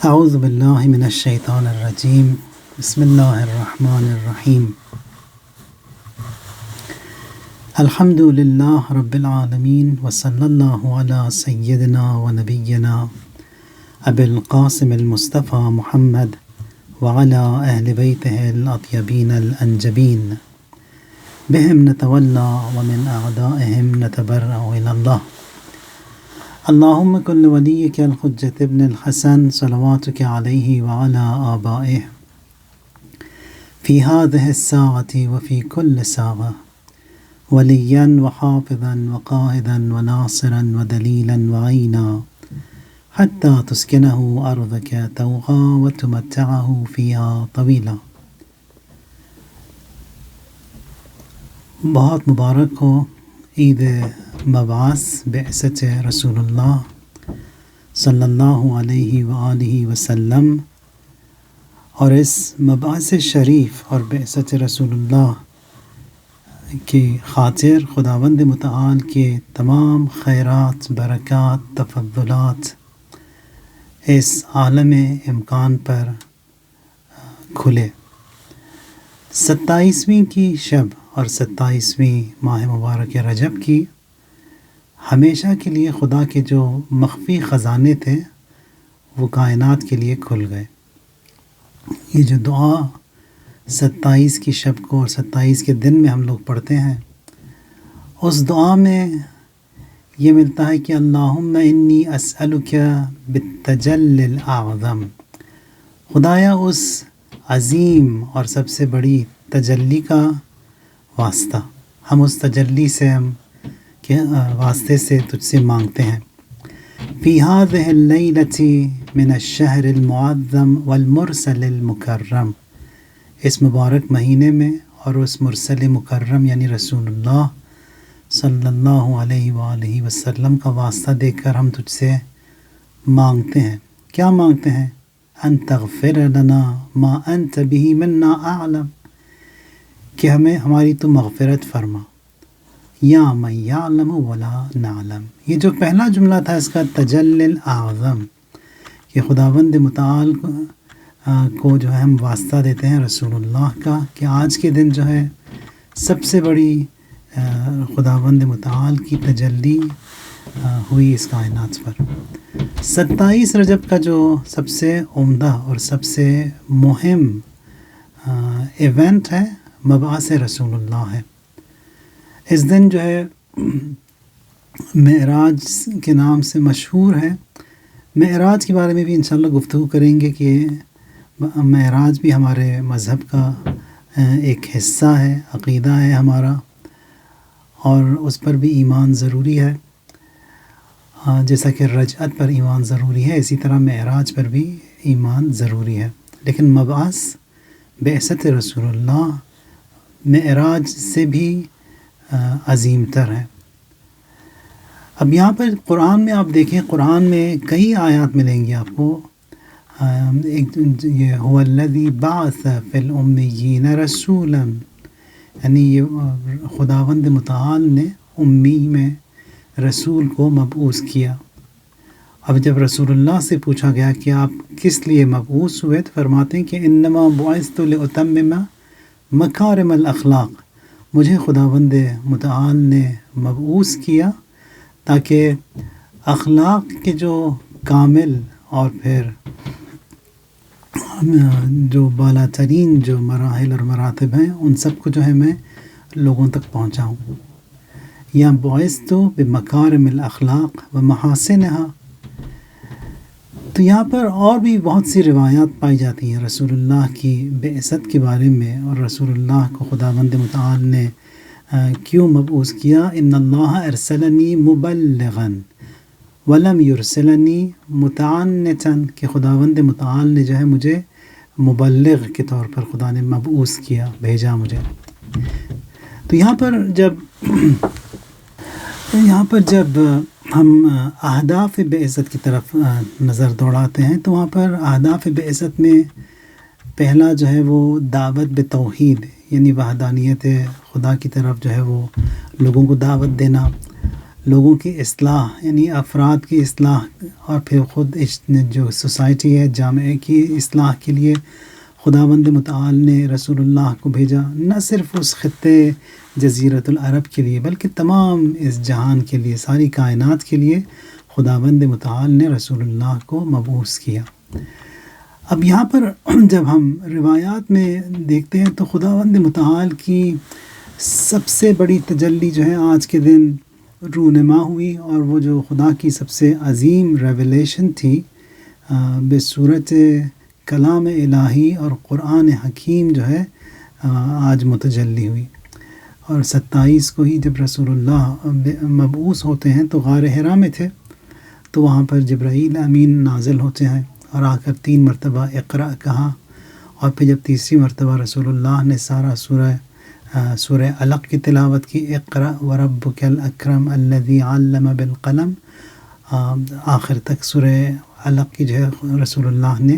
اعوذ باللہ من الشیطان الرجیم بسم اللہ الرحمن الرحیم الحمد للہ رب العالمین وصلی اللہ علی سیدنا و نبینا ابی القاسم المصطفیٰ محمد وعلی اہل بیتہ الاطیبین الانجبین بہم نتولی ومن اعدائہم نتبرأ الی اللہ اللہم کل ولیک الحجۃ ابن الحسن صلواتک علیہ وعلی آبائہ فی هذه الساعة وفی کل ساعة ولیا وحافظا وقائدا وناصرا ودلیلا وعینا حتی تسکنہ ارضک طوعا وتمتعہ فیہا طویلا۔ بہت مبارک ہو عید مبعث بعثت رسول اللہ صلی اللہ علیہ وآلہ وسلم، اور اس مبعث شریف اور بعثت رسول اللہ کی خاطر خداوند متعال کے تمام خیرات، برکات، تفضلات اس عالم امکان پر کھلے۔ 27ویں کی شب اور 27ویں ماہ مبارک رجب کی ہمیشہ کے لیے خدا کے جو مخفی خزانے تھے وہ کائنات کے لیے کھل گئے۔ یہ جو دعا 27 کی شب کو اور 27 کے دن میں ہم لوگ پڑھتے ہیں، اس دعا میں یہ ملتا ہے کہ اللہم انی اسألک بالتجلی الاعظم، خدایا اس عظیم اور سب سے بڑی تجلی کا واسطہ، ہم اس تجلی سے کے واسطے سے تجھ سے مانگتے ہیں۔ فی هذه اللیلة من الشہر المعظم والمرسل المکرم، اس مبارک مہینے میں اور اس مرسل مکرم یعنی رسول اللہ صلی اللہ علیہ وآلہ وسلم کا واسطہ دے کر ہم تجھ سے مانگتے ہیں۔ کیا مانگتے ہیں؟ ان تغفر لنا ما انت به منا اعلم، کہ ہمیں ہماری تو مغفرت فرما، یا من یعلم ولا نعلم۔ یہ جو پہلا جملہ تھا اس کا تجلی الاعظم، کہ خداوند متعال کو جو ہے ہم واسطہ دیتے ہیں رسول اللہ کا، کہ آج کے دن جو ہے سب سے بڑی خداوند متعال کی تجلی ہوئی اس کائنات پر۔ 27 رجب کا جو سب سے عمدہ اور سب سے مہم ایونٹ ہے مبعث رسول اللہ ہے۔ اس دن جو ہے معراج کے نام سے مشہور ہے۔ معراج کے بارے میں بھی انشاءاللہ گفتگو کریں گے کہ معراج بھی ہمارے مذہب کا ایک حصہ ہے، عقیدہ ہے ہمارا، اور اس پر بھی ایمان ضروری ہے۔ جیسا کہ رجعت پر ایمان ضروری ہے، اسی طرح معراج پر بھی ایمان ضروری ہے۔ لیکن مبعث بعثت رسول اللہ معراج سے بھی عظیم تر ہے۔ اب یہاں پر قرآن میں آپ دیکھیں، قرآن میں کئی آیات ملیں گی آپ کو۔ ایک یہ هو الذی بعث فی الامیین رسولا، یعنی یہ خداوند متعال نے امی میں رسول کو مبعوث کیا۔ اب جب رسول اللہ سے پوچھا گیا کہ آپ کس لیے مبعوث ہوئے، تو فرماتے ہیں کہ انما بعثت لاتمم مکارم الاخلاق، مجھے خداوند متعال نے مبعوث کیا تاکہ اخلاق کے جو کامل اور پھر جو بالا ترین جو مراحل اور مراتب ہیں ان سب کو جو ہے میں لوگوں تک پہنچاؤں۔ یا بعثت بمکارم الاخلاق و محاسنہا۔ تو یہاں پر اور بھی بہت سی روایات پائی جاتی ہیں رسول اللہ کی بعثت کے بارے میں، اور رسول اللہ کو خداوند متعال نے کیوں مبعوث کیا۔ ان اللہ ارسلنی مبلغا ولم یرسلنی متعنتا، کہ خداوند متعال نے جو ہے مجھے مبلغ کے طور پر خدا نے مبعوث کیا، بھیجا مجھے۔ تو یہاں پر جب ہم اہداف بعثت کی طرف نظر دوڑاتے ہیں تو وہاں پر اہداف بعثت میں پہلا جو ہے وہ دعوت بتوحید، یعنی وحدانیت خدا کی طرف جو ہے وہ لوگوں کو دعوت دینا۔ لوگوں کی اصلاح یعنی افراد کی اصلاح اور پھر خود جو سوسائٹی ہے جامعہ کی اصلاح کے لیے خداوند متعال نے رسول اللہ کو بھیجا، نہ صرف اس خطے جزیرۃ العرب کے لیے بلکہ تمام اس جہان کے لیے، ساری کائنات کے لیے خداوند متعال نے رسول اللہ کو مبعوث کیا۔ اب یہاں پر جب ہم روایات میں دیکھتے ہیں تو خداوند متعال کی سب سے بڑی تجلی جو ہے آج کے دن رونما ہوئی، اور وہ جو خدا کی سب سے عظیم ریویلیشن تھی بصورت کلام الہی اور قرآن حکیم جو ہے آج متجلی ہوئی۔ اور 27 کو ہی جب رسول اللہ مبعوث ہوتے ہیں تو غار حرا میں تھے، تو وہاں پر جبرائیل امین نازل ہوتے ہیں اور آ کر 3 مرتبہ اقرأ کہا، اور پھر جب تیسری مرتبہ رسول اللہ نے سارا سورہ علق کی تلاوت کی، اقرأ وربک الاکرم الذی علم بالقلم، آخر تک سورہ علق کی جو ہے رسول اللہ نے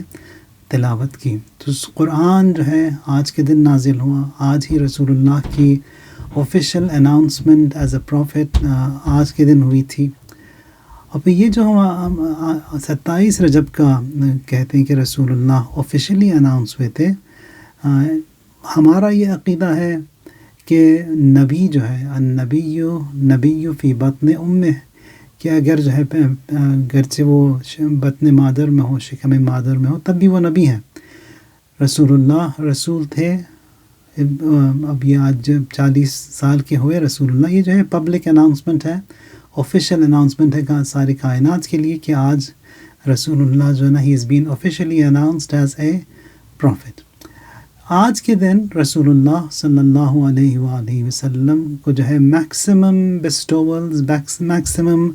تلاوت کی۔ تو قرآن جو ہے آج کے دن نازل ہوا، آج ہی رسول اللہ کی official announcement as a prophet آج کے دن ہوئی تھی۔ اور پھر یہ جو ہم 27 رجب کا کہتے ہیں کہ رسول اللہ آفیشیلی اناؤنس ہوئے تھے، ہمارا یہ عقیدہ ہے کہ نبی جو ہے النبی فی بطن امہ، کہ اگر جو ہے گرچہ وہ بطن مادر میں ہو، شکم مادر میں ہو، تب بھی وہ نبی ہیں۔ رسول اللہ رسول تھے۔ اب یہ آج 40 سال کے ہوئے رسول اللہ، یہ جو ہے پبلک اناؤنسمنٹ ہے، آفیشیل اناؤنسمنٹ ہے ساری کائنات کے لیے کہ آج رسول اللہ جو ہے نا he is been officially announced as a prophet. آج کے دن رسول اللہ صلی اللہ علیہ وآلہ وسلم کو جو ہے میکسیمم بیسٹوولز، میکسیمم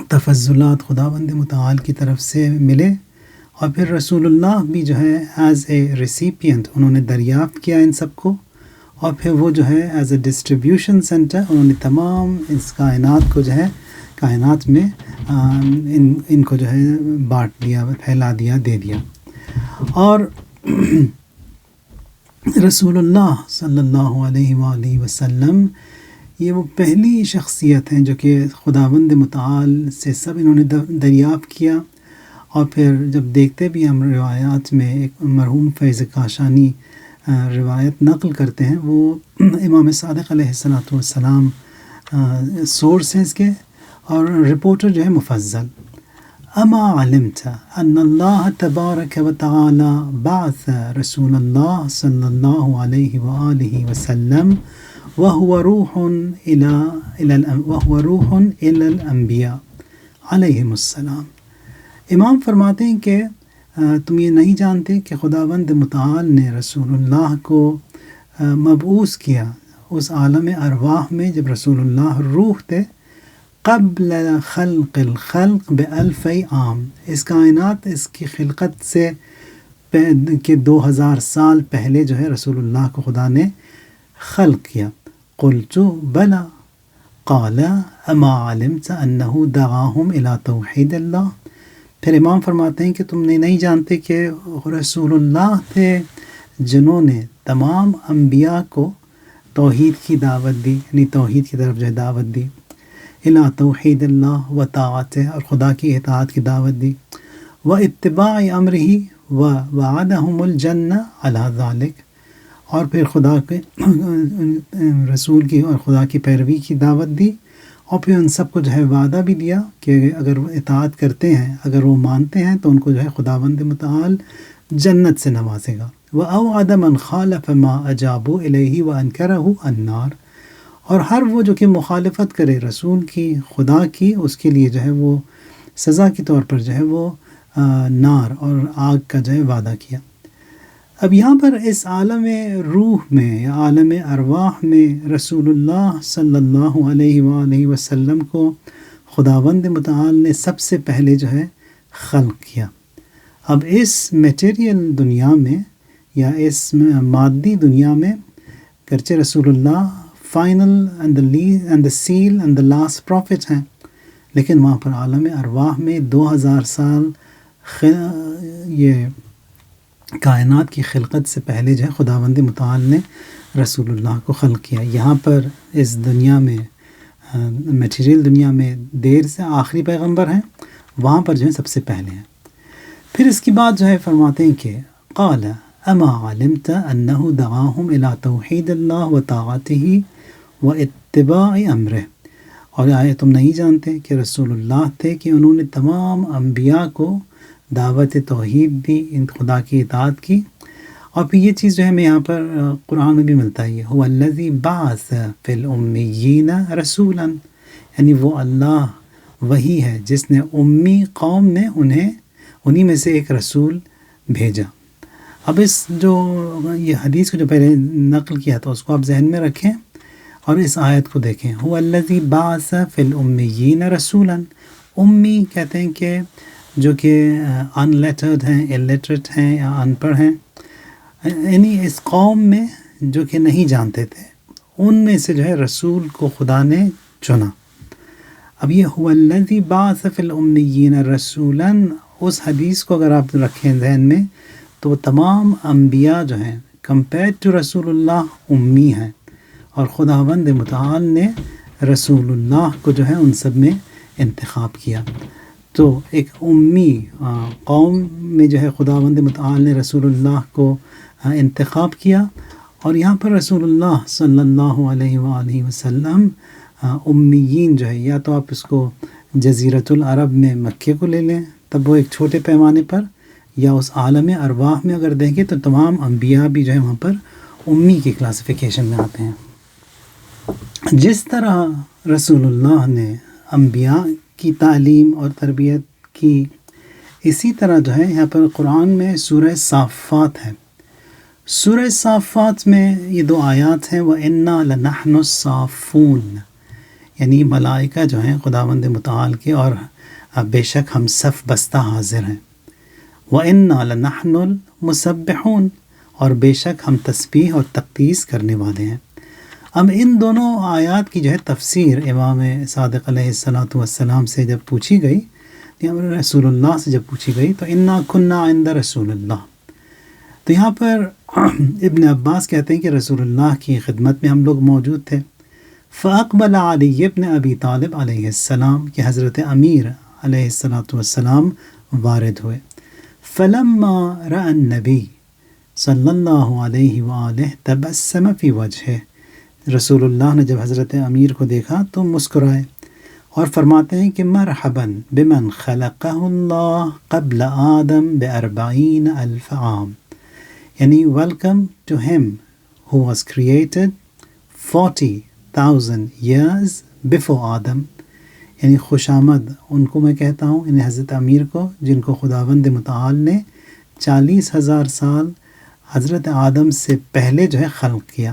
تفضلات خداوند متعال کی طرف سے ملے، اور پھر رسول اللہ بھی جو ہے ایز اے ریسیپینٹ انہوں نے دریافت کیا ان سب کو، اور پھر وہ جو ہے ایز اے ڈسٹریبیوشن سینٹر انہوں نے تمام اس کائنات کو جو ہے کائنات میں ان کو جو ہے بانٹ دیا، پھیلا دیا، دے دیا۔ اور رسول اللہ صلی اللہ علیہ وآلہ وسلم یہ وہ پہلی شخصیت ہیں جو کہ خداوند متعال سے سب انہوں نے دریافت کیا۔ اور پھر جب دیکھتے بھی ہم روایات میں، ایک مرحوم فیض کاشانی روایت نقل کرتے ہیں، وہ امام صادق علیہ السلام سورس ہیں اس کے، اور رپورٹر جو ہے مفضل۔ اما علمت ان اللہ تبارک و تعالی بعث رسول اللہ صلی اللہ علیہ وآلہ وسلم وهو روح الى الانبیاء علیہم السلام۔ امام فرماتے ہیں کہ تم یہ نہیں جانتے کہ خداوند متعال نے رسول اللہ کو مبعوث کیا اس عالم ارواح میں جب رسول اللہ روح تھے، قبل خلق الخلق بألف عام، اس کائنات اس کی خلقت سے کہ 2000 سال پہلے جو ہے رسول اللہ کو خدا نے خلق کیا۔ قلت بلا قال اما علمت انه دعاهم الى توحید اللہ۔ پھر امام فرماتے ہیں کہ تم نے نہیں جانتے کہ رسول اللہ تھے جنہوں نے تمام انبیاء کو توحید کی دعوت دی، یعنی توحید کی طرف جو ہے دعوت دی، الى توحید اللہ و طاعتہ، اور خدا کی اطاعت کی دعوت دی، و اتباع امرہ و وعدہم الجنہ علی ذالک، اور پھر خدا کے رسول کی اور خدا کی پیروی کی دعوت دی، اور پھر ان سب کو جو ہے وعدہ بھی دیا کہ اگر وہ اطاعت کرتے ہیں، اگر وہ مانتے ہیں تو ان کو جو ہے خداوند متعال جنت سے نوازے گا۔ وَأَوْعَدَ مَنْ خَالَفَ مَا أَجَابُوا إِلَيْهِ وَأَنْكَرَهُ النَّارِ، اور ہر وہ جو کہ مخالفت کرے رسول کی، خدا کی، اس کے لیے جو ہے وہ سزا کے طور پر جو ہے وہ نار اور آگ کا جو ہے وعدہ کیا۔ اب یہاں پر اس عالم روح میں یا عالم ارواح میں رسول اللہ صلی اللہ علیہ وآلہ وسلم کو خداوند متعال نے سب سے پہلے جو ہے خلق کیا۔ اب اس میٹیریل دنیا میں یا اس مادی دنیا میں گرچہ رسول اللہ final and the seal and the last prophet ہیں، لیکن وہاں پر عالم ارواح میں 2000 سال یہ کائنات کی خلقت سے پہلے جو ہے خداوند متعال نے رسول اللہ کو خلق کیا۔ یہاں پر اس دنیا میں میٹیریل دنیا میں دیر سے آخری پیغمبر ہیں، وہاں پر جو ہے سب سے پہلے ہیں۔ پھر اس کی بات جو ہے فرماتے ہیں کہ قال اما علمت انه دعاهم الى توحید اللہ و طاعته و اتباع امرہ، اور آیا تم نہیں جانتے کہ رسول اللہ تھے کہ انہوں نے تمام انبیاء کو دعوت توحید دی، ان خدا کی اطاعت کی۔ اور پھر یہ چیز جو ہے ہمیں یہاں پر قرآن میں بھی ملتا ہے، هو الذی بعث فی الامیین رسولا، یعنی وہ اللہ وہی ہے جس نے امی قوم میں انہی میں سے ایک رسول بھیجا۔ اب اس جو یہ حدیث کو جو پہلے نقل کیا تھا اس کو آپ ذہن میں رکھیں اور اس آیت کو دیکھیں، هو الذی بعث فی الامیین رسولا۔ امی کہتے ہیں کہ جو کہ ان لیٹرڈ ہیں، illiterate ہیں یا ان پڑھ ہیں، یعنی اس قوم میں جو کہ نہیں جانتے تھے، ان میں سے جو ہے رسول کو خدا نے چنا۔ اب یہ هو الذی بعث فی الامیین رسولا، اس حدیث کو اگر آپ رکھیں ذہن میں تو وہ تمام انبیاء جو ہیں کمپیئر ٹو رسول اللہ امی ہیں، اور خداوند متعال نے رسول اللہ کو جو ہے ان سب میں انتخاب کیا۔ تو ایک امی قوم میں جو ہے خداوند متعال نے رسول اللہ کو انتخاب کیا، اور یہاں پر رسول اللہ صلی اللہ علیہ وآلہ وسلم امیین جو ہے، یا تو آپ اس کو جزیرۃ العرب میں مکے کو لے لیں تب وہ ایک چھوٹے پیمانے پر، یا اس عالم ارواح میں اگر دیکھیں تو تمام انبیاء بھی جو ہے وہاں پر امی کی کلاسیفیکیشن میں آتے ہیں۔ جس طرح رسول اللہ نے انبیاء کی تعلیم اور تربیت کی، اسی طرح جو ہے یہاں پر قرآن میں سورہ صافات ہے۔ سورہ صافات میں یہ 2 آیات ہیں، وَإِنَّا لَنَحْنُ الصَّافُونَ، یعنی ملائکہ جو ہیں خداوند متعال کے، اور بے شک ہم صف بستہ حاضر ہیں۔ وَإِنَّا لَنَحْنُ الْمُسَبِّحُونَ، اور بے شک ہم تسبیح اور تقدیس کرنے والے ہیں۔ اب ان دونوں آیات کی جو ہے تفسیر امام صادق علیہ السلام سے جب پوچھی گئی، رسول اللہ سے جب پوچھی گئی تو اِنَّا كُنَّا عِنْدَ رسول اللہ، تو یہاں پر ابن عباس کہتے ہیں کہ رسول اللہ کی خدمت میں ہم لوگ موجود تھے۔ فَأَقْبَلَ عَلِيُّ بْنُ أَبِي طالب علیہ السلام، کہ حضرت امیر علیہ السلام وارد ہوئے۔ فَلَمَّا رَأَى النَّبِيُّ صلی اللہ علیہ وآلہ تبسم فی وجہہ، رسول اللہ نے جب حضرت امیر کو دیکھا تو مسکرائے، اور فرماتے ہیں کہ مرحباً بمن خلقہ اللہ قبل آدم ب40,000 عام، یعنی ویلکم ٹو ہم who was created 40,000 years before آدم، یعنی خوش آمد ان کو میں کہتا ہوں، یعنی حضرت امیر کو، جن کو خداوند متعال نے 40,000 سال حضرت آدم سے پہلے جو ہے خلق کیا۔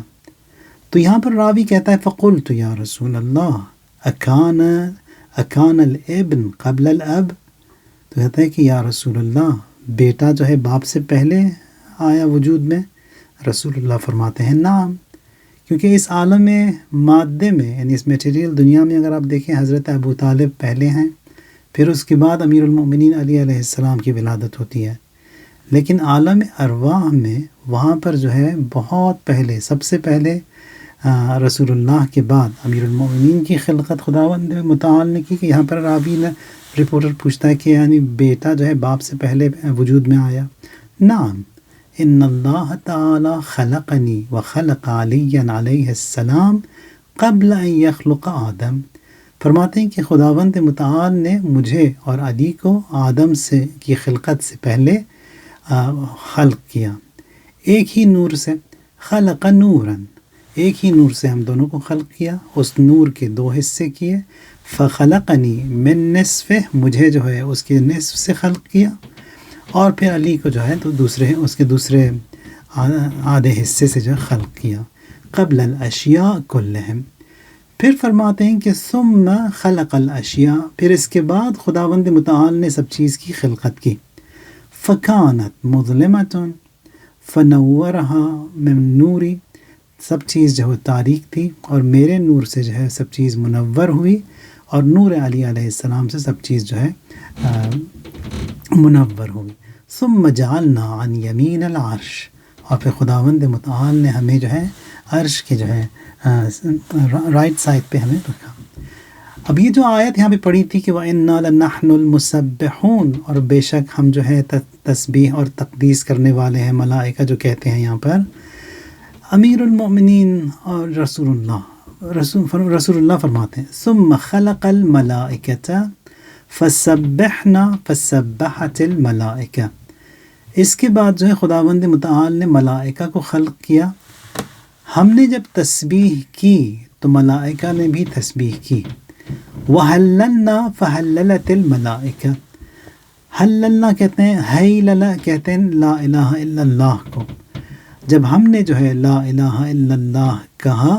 تو یہاں پر راوی کہتا ہے فَقُلْتُ یا رسول اللہ اکان الابن قبل الاب، تو کہتا ہے کہ یا رسول اللہ بیٹا جو ہے باپ سے پہلے آیا وجود میں؟ رسول اللہ فرماتے ہیں نعم، کیونکہ اس عالم مادے میں، یعنی اس میٹیریل دنیا میں اگر آپ دیکھیں حضرت ابو طالب پہلے ہیں، پھر اس کے بعد امیر المؤمنین علی علیہ السلام کی ولادت ہوتی ہے، لیکن عالم ارواح میں وہاں پر جو ہے بہت پہلے، سب سے پہلے رسول اللہ کے بعد امیر المؤمنین کی خلقت خداوند متعال نے کی، کہ یہاں پر راوی نے رپورٹر پوچھتا ہے کہ یعنی بیٹا جو ہے باپ سے پہلے وجود میں آیا؟ نعم، ان اللہ تعالی خلقنی وخلق علی علیہ السلام قبل ان یخلق آدم، فرماتے ہیں کہ خداوند متعال نے مجھے اور علی کو آدم سے کی خلقت سے پہلے خلق کیا، ایک ہی نور سے، خلق نوراً، ایک ہی نور سے ہم دونوں کو خلق کیا، اس نور کے 2 حصے کیے، فخلقنی من نصفہ، مجھے جو ہے اس کے نصف سے خلق کیا، اور پھر علی کو جو ہے تو اس کے دوسرے آدھے حصے سے جو ہے خلق کیا، قبل الاشیاء کلہم۔ پھر فرماتے ہیں کہ ثم خلق الاشیاء، پھر اس کے بعد خداوند متعال نے سب چیز کی خلقت کی، فکانت مظلمۃ فنورها من نوری، سب چیز جو ہے تاریک تھی اور میرے نور سے جو ہے سب چیز منور ہوئی، اور نور علی علیہ السلام سے سب چیز جو ہے منور ہوئی۔ ثم جعلنا عن یمین العرش، اور پھر خداوند متعال نے ہمیں جو ہے عرش کے جو ہے رائٹ سائڈ پہ ہمیں رکھا۔ اب یہ جو آیت یہاں پہ پڑھی تھی کہ وَإِنَّا لَنَحْنُ الْمُسَبِّحُونَ، اور بے شک ہم جو ہے تسبیح اور تقدیس کرنے والے ہیں، ملائکہ جو کہتے ہیں یہاں پر امیر المؤمنین اور رسول اللہ فرماتے ہیں ثم خلق الملائکۃ فسبحنا فسبحت الملائکہ، اس کے بعد جو ہے خداوند متعال نے ملائکہ کو خلق کیا، ہم نے جب تسبیح کی تو ملائکہ نے بھی تسبیح کی، وحللنا فحللت الملائکہ، حللنا کہتے ہیں، حیللہ کہتے ہیں لا الہ الا اللہ کو، جب ہم نے جو ہے لا الہ الا اللہ کہا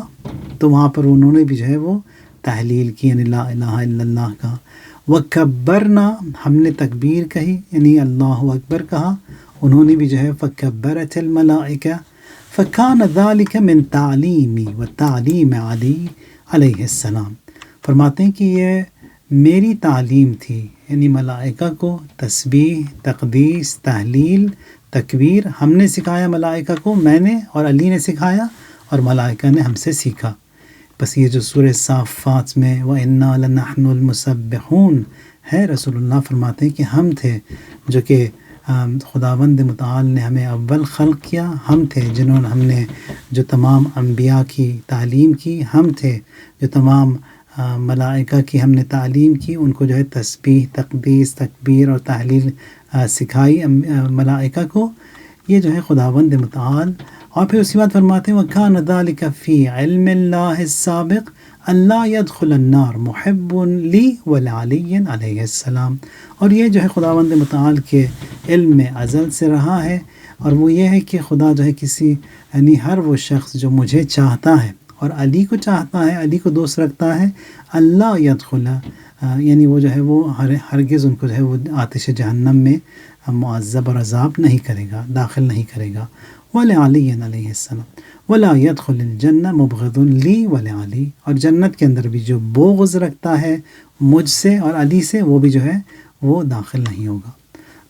تو وہاں پر انہوں نے بھی جو ہے وہ تحلیل کی، یعنی لا الہ الا اللہ کہا، وکبرنا، ہم نے تکبیر کہی یعنی اللہ اکبر کہا، انہوں نے بھی جو ہے فکبرت الملائکہ، فکان ذلک من تعلیمی و تعلیم علی علیہ السلام، فرماتے ہیں کہ یہ میری تعلیم تھی، یعنی ملائکہ کو تسبیح، تقدیس، تحلیل، تکبیر ہم نے سکھایا ملائکہ کو، میں نے اور علی نے سکھایا اور ملائکہ نے ہم سے سیکھا۔ بس یہ جو سورہ صافات میں وَإِنَّا لَنَحْنُ الْمُسَبِّحُونَ ہے، رسول اللہ فرماتے ہیں کہ ہم تھے جو کہ خداوند متعال نے ہمیں اول خلق کیا، ہم تھے جنہوں نے ہم نے جو تمام انبیاء کی تعلیم کی، ہم تھے جو تمام ملائکہ کی ہم نے تعلیم کی، ان کو جو ہے تسبیح، تقدیس، تکبیر اور تحلیل سکھائی ملائکہ کو، یہ جو ہے خداوند متعال۔ اور پھر اسی بات فرماتے ہیں وَكَانَ ذَلِكَ فِي عِلْمِ اللَّهِ السَّابِقِ أَلَّا يَدْخُلَ النَّارَ مُحِبٌّ لِي وَلِعَلِيٍّ علیہ السلام، اور یہ جو ہے خداوند متعال کے علم میں ازل سے رہا ہے، اور وہ یہ ہے کہ خدا جو ہے کسی یعنی ہر وہ شخص جو مجھے چاہتا ہے اور علی کو چاہتا ہے، علی کو دوست رکھتا ہے، اللہ يدخل، یعنی وہ جو ہے وہ ہرگز ان کو جو ہے وہ آتش جہنم میں معذب اور عذاب نہیں کرے گا، داخل نہیں کرے گا، وَلِعَلِيٍّ علیہ السلام، وَلَا يَدْخُلِ الْجَنَّةَ مُبْغِضٌ لِي وَلِعَلِي، اور جنت کے اندر بھی جو بغض رکھتا ہے مجھ سے اور علی سے، وہ بھی جو ہے وہ داخل نہیں ہوگا۔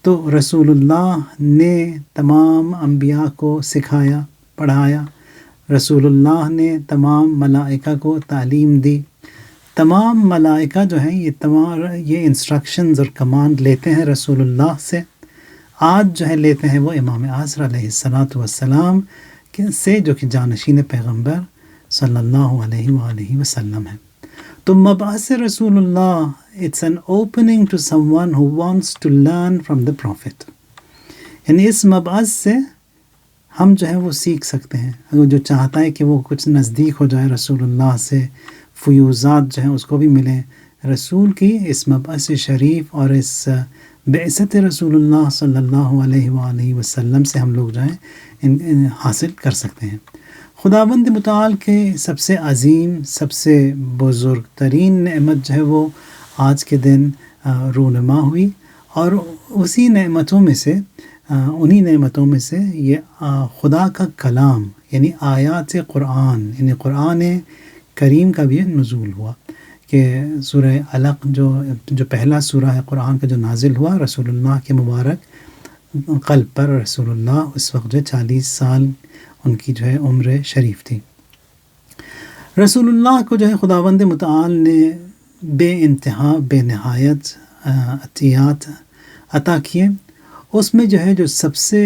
تو رسول اللہ نے تمام انبیاء کو سکھایا، پڑھایا، رسول اللہ نے تمام ملائکہ کو تعلیم دی، تمام ملائکہ جو ہیں یہ انسٹرکشنز اور کمانڈ لیتے ہیں رسول اللہ سے، آج جو ہے لیتے ہیں وہ امام اعظم علیہ السلام سے، جو کہ جانشین پیغمبر صلی اللہ علیہ وآلہ وسلم ہے۔ تو مبعث رسول اللہ it's an opening to someone who wants to learn from the prophet، یعنی اس مبعث سے ہم جو ہے وہ سیکھ سکتے ہیں، اگر جو چاہتا ہے کہ وہ کچھ نزدیک ہو جائے رسول اللہ سے، فیوزات جو ہیں اس کو بھی ملیں رسول کی، اس مبعث شریف اور اس بعثت رسول اللہ صلی اللہ علیہ وآلہ وسلم سے ہم لوگ جو ہیں حاصل کر سکتے ہیں۔ خداوند متعال کے سب سے عظیم، سب سے بزرگ ترین نعمت جو ہے وہ آج کے دن رونما ہوئی، اور اسی نعمتوں میں سے انہی نعمتوں میں سے یہ خدا کا کلام یعنی آیات قرآن، یعنی قرآن کریم کا بھی نزول ہوا، کہ سورہ علق جو پہلا سورہ ہے قرآن کا جو نازل ہوا رسول اللہ کے مبارک قلب پر، رسول اللہ اس وقت جو 40 سال ان کی جو ہے عمر شریف تھی۔ رسول اللہ کو جو ہے خداوند متعال نے بے انتہا، بے نہایت عطیات عطا کیے، اس میں جو ہے جو سب سے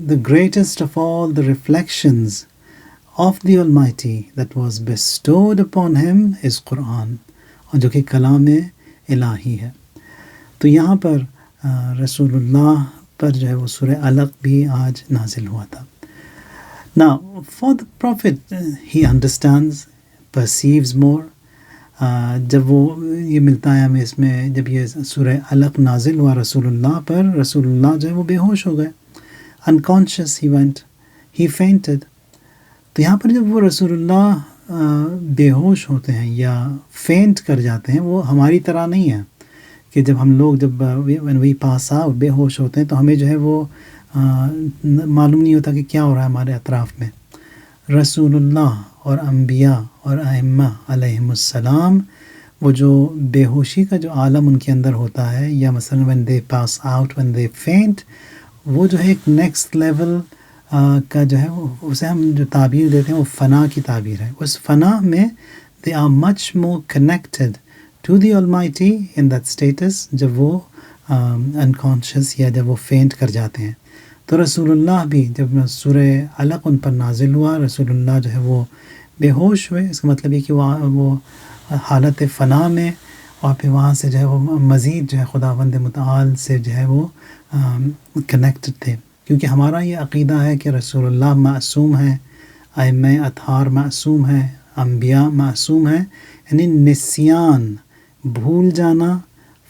the greatest of all the reflections of the Almighty that was bestowed upon him is قرآن، اور جو کہ کلام الہی ہے۔ تو یہاں پر رسول اللہ پر جو ہے وہ سورہ علق بھی آج نازل ہوا تھا۔ Now for the prophet he understands, perceives more، جب وہ یہ ملتا ہے ہمیں اس میں، جب یہ سورہ علق نازل ہوا رسول اللہ پر، رسول اللہ جو ہے وہ بے ہوش ہو گئے، unconscious he fainted۔ تو یہاں پر جب وہ رسول اللہ بے ہوش ہوتے ہیں یا فینٹ کر جاتے ہیں، وہ ہماری طرح نہیں ہے کہ جب ہم لوگ when we pass out بے ہوش ہوتے ہیں تو ہمیں جو ہے وہ معلوم نہیں ہوتا کہ کیا ہو رہا ہے ہمارے اطراف میں۔ رسول اللہ اور انبیاء اور ائمہ علیہم السلام، وہ جو بے ہوشی کا جو عالم ان کے اندر ہوتا ہے، یا مثلا when they pass out, when they faint، وہ جو ہے ایک نیکسٹ لیول کا جو ہے اسے ہم جو تعبیر دیتے ہیں وہ فنا کی تعبیر ہے۔ اس فنا میں they are much more connected to the Almighty in that status جب وہ انکانشیس یا جب وہ فینٹ کر جاتے ہیں. تو رسول اللہ بھی جب سورہ علق ان پر نازل ہوا، رسول اللہ جو ہے وہ بے ہوش ہوئے. اس کا مطلب یہ کہ وہ حالت فنا میں، اور پھر وہاں سے جو ہے وہ مزید جو ہے خداوند متعال سے جو ہے وہ کنیکٹڈ تھے. کیونکہ ہمارا یہ عقیدہ ہے کہ رسول اللہ معصوم ہیں، ائمہ اطہار معصوم ہیں، انبیاء معصوم ہیں. یعنی نسیان، بھول جانا،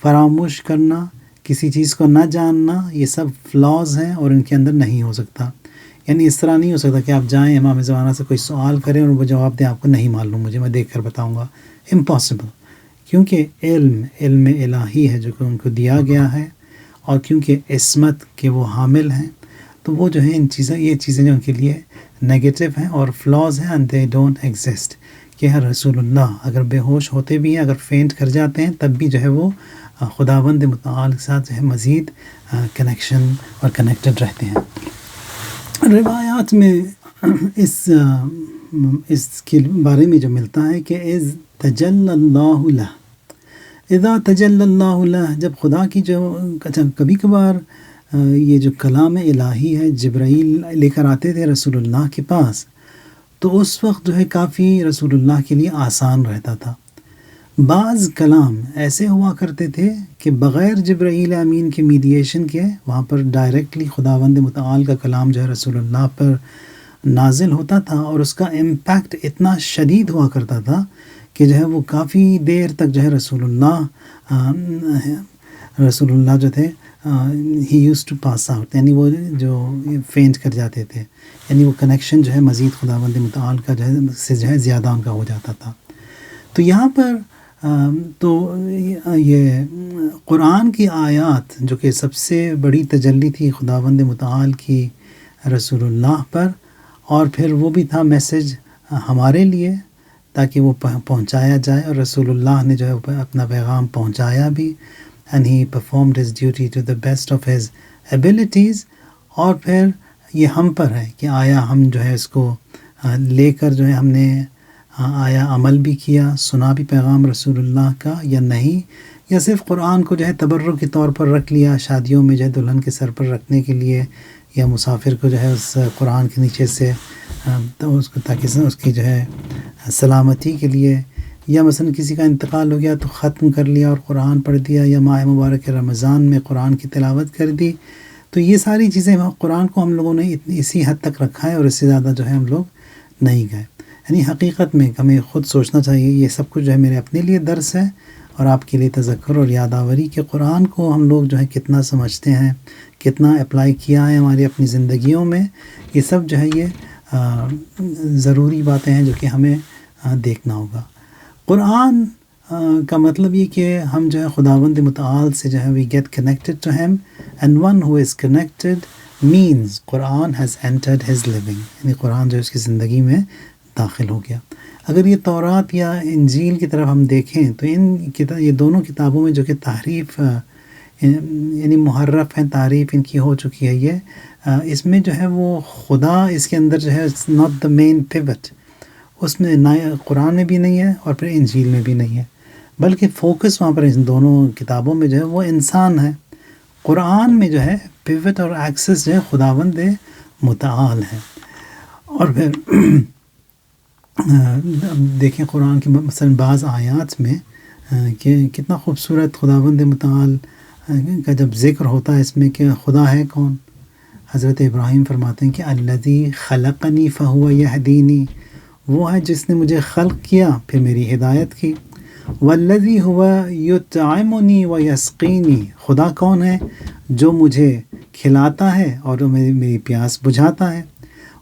فراموش کرنا، کسی چیز کو نہ جاننا، یہ سب فلاز ہیں اور ان کے اندر نہیں ہو سکتا. یعنی اس طرح نہیں ہو سکتا کہ آپ جائیں امام زمانہ سے کوئی سوال کریں اور وہ جواب دیں آپ کو نہیں معلوم، مجھے میں دیکھ کر بتاؤں گا. امپاسبل. کیونکہ علم الہی ہے جو کہ ان کو دیا گیا ہے، اور کیونکہ عصمت کے وہ حامل ہیں، تو وہ جو ہیں یہ چیزیں جو ان کے لیے نیگیٹو ہیں اور فلاز ہیں، and they don't exist. کہ رسول اللہ اگر بے ہوش ہوتے بھی ہیں، اگر فینٹ کر جاتے ہیں، تب بھی جو ہے وہ خداوند متعال کے ساتھ جو ہے مزید کنیکشن اور کنیکٹڈ رہتے ہیں. روایات میں اس کے بارے میں جو ملتا ہے کہ اذ تجلی اللہ لہ، اذا تجلی اللہ لہ، جب خدا کی جو کبھی کبھار یہ جو کلام الہی ہے جبرائیل لے کر آتے تھے رسول اللہ کے پاس، تو اس وقت جو ہے کافی رسول اللہ کے لیے آسان رہتا تھا. بعض کلام ایسے ہوا کرتے تھے کہ بغیر جبرائیل امین کے میڈیشن کے وہاں پر ڈائریکٹلی خداوند متعال کا کلام جو ہے رسول اللہ پر نازل ہوتا تھا، اور اس کا امپیکٹ اتنا شدید ہوا کرتا تھا کہ جو ہے وہ کافی دیر تک جو ہے رسول اللہ جو تھے ہی یوز ٹو پاس آؤٹ، یعنی وہ جو فینٹ کر جاتے تھے. یعنی وہ کنیکشن جو ہے مزید خداوند متعال کا جو ہے زیادہ ان کا ہو جاتا تھا. تو یہاں پر تو یہ قرآن کی آیات جو کہ سب سے بڑی تجلی تھی خداوند متعال کی رسول اللہ پر، اور پھر وہ بھی تھا میسج ہمارے لیے تاکہ وہ پہنچایا جائے، اور رسول اللہ نے جو ہے اپنا پیغام پہنچایا بھی. and he performed his duty to the best of his abilities. اور پھر یہ ہم پر ہے کہ آیا ہم جو ہے اس کو لے کر جو ہے ہم نے آیا عمل بھی کیا، سنا بھی پیغام رسول اللہ کا، یا نہیں، یا صرف قرآن کو جو ہے تبرک کے طور پر رکھ لیا شادیوں میں جو ہے دلہن کے سر پر رکھنے کے لیے، یا مسافر کو جو ہے اس قرآن کے نیچے سے تو اس کو تاکہ اس کی جو ہے سلامتی کے لیے، یا مثلا کسی کا انتقال ہو گیا تو ختم کر لیا اور قرآن پڑھ دیا، یا ماہ مبارک رمضان میں قرآن کی تلاوت کر دی. تو یہ ساری چیزیں قرآن کو ہم لوگوں نے اسی حد تک رکھا ہے، اور اس سے زیادہ جو ہے ہم لوگ نہیں گئے. یعنی حقیقت میں ہمیں خود سوچنا چاہیے، یہ سب کچھ جو ہے میرے اپنے لیے درس ہے اور آپ کے لیے تذکر اور یادآوری کہ قرآن کو ہم لوگ جو ہے کتنا سمجھتے ہیں، کتنا اپلائی کیا ہے ہماری اپنی زندگیوں میں. یہ سب جو ہے یہ ضروری باتیں ہیں جو کہ ہمیں دیکھنا ہوگا. قرآن کا مطلب یہ کہ ہم جو ہے خداوند متعال سے جو ہے we get connected to him, and one who is connected means Quran has entered his living. یعنی قرآن جو اس کی زندگی میں داخل ہو گیا. اگر یہ تورات یا انجیل کی طرف ہم دیکھیں تو یہ دونوں کتابوں میں جو کہ تحریف یعنی محرف ہیں، تعریف ان کی ہو چکی ہے، یہ اس میں جو ہے وہ خدا اس کے اندر جو ہے not the main pivot. اس میں نہ قرآن میں بھی نہیں ہے اور پھر انجیل میں بھی نہیں ہے، بلکہ فوکس وہاں پر ان دونوں کتابوں میں جو ہے وہ انسان ہے. قرآن میں جو ہے پیوٹ اور ایکسس جو ہے خداوند متعال ہے. اور پھر دیکھیں قرآن کی مثلا بعض آیات میں کہ کتنا خوبصورت خداوند متعال کا جب ذکر ہوتا ہے اس میں کہ خدا ہے کون. حضرت ابراہیم فرماتے ہیں کہ الذی خلقنی فہو یہدینی، وہ ہے جس نے مجھے خلق کیا پھر میری ہدایت کی. والذی ہوا یطعمنی و یسقینی، خدا کون ہے؟ جو مجھے کھلاتا ہے اور جو میری پیاس بجھاتا ہے.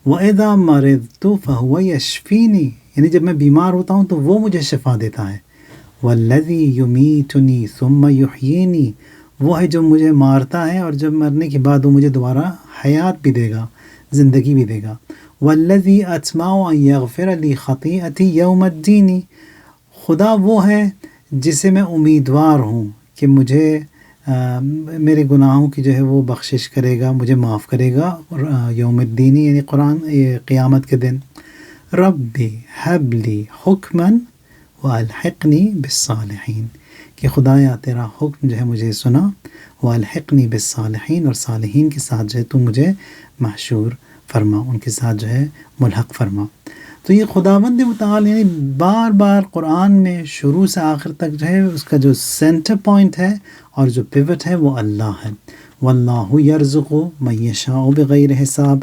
وَإِذَا مَرِضْتُ فَهُوَ يَشْفِينِي، یعنی جب میں بیمار ہوتا ہوں تو وہ مجھے شفا دیتا ہے. وَالَّذِي يُمِيتُنِي ثُمَّ يُحْيِينِي، وہ ہے جو مجھے مارتا ہے اور جب مرنے کے بعد وہ مجھے دوبارہ حیات بھی دے گا، زندگی بھی دے گا. وَالَّذِي أَطْمَعُ أَن يَغْفِرَ لِي خَطِيئَتِي يَوْمَ الدِّينِ، خدا وہ ہے جسے میں امیدوار ہوں کہ مجھے میرے گناہوں کی جو ہے وہ بخشش کرے گا، مجھے معاف کرے گا یوم الدین، یعنی قیامت کے دن. ربی حب لی حکمن وَأَلْحِقْنِي بِالصَّالِحِينَ، کہ خدایا تیرا حکم جو ہے مجھے سنا، وَأَلْحِقْنِي بِالصَّالِحِينَ، اور صالحین کے ساتھ جو ہے تو مجھے محشور فرما، ان کے ساتھ جو ہے ملحق فرما۔ تو یہ خداوند متعال یعنی بار بار قرآن میں شروع سے آخر تک جو ہے اس کا جو سینٹر پوائنٹ ہے اور جو پیوٹ ہے وہ اللہ ہے۔ واللہ یرزق من یشاء بغیر حساب،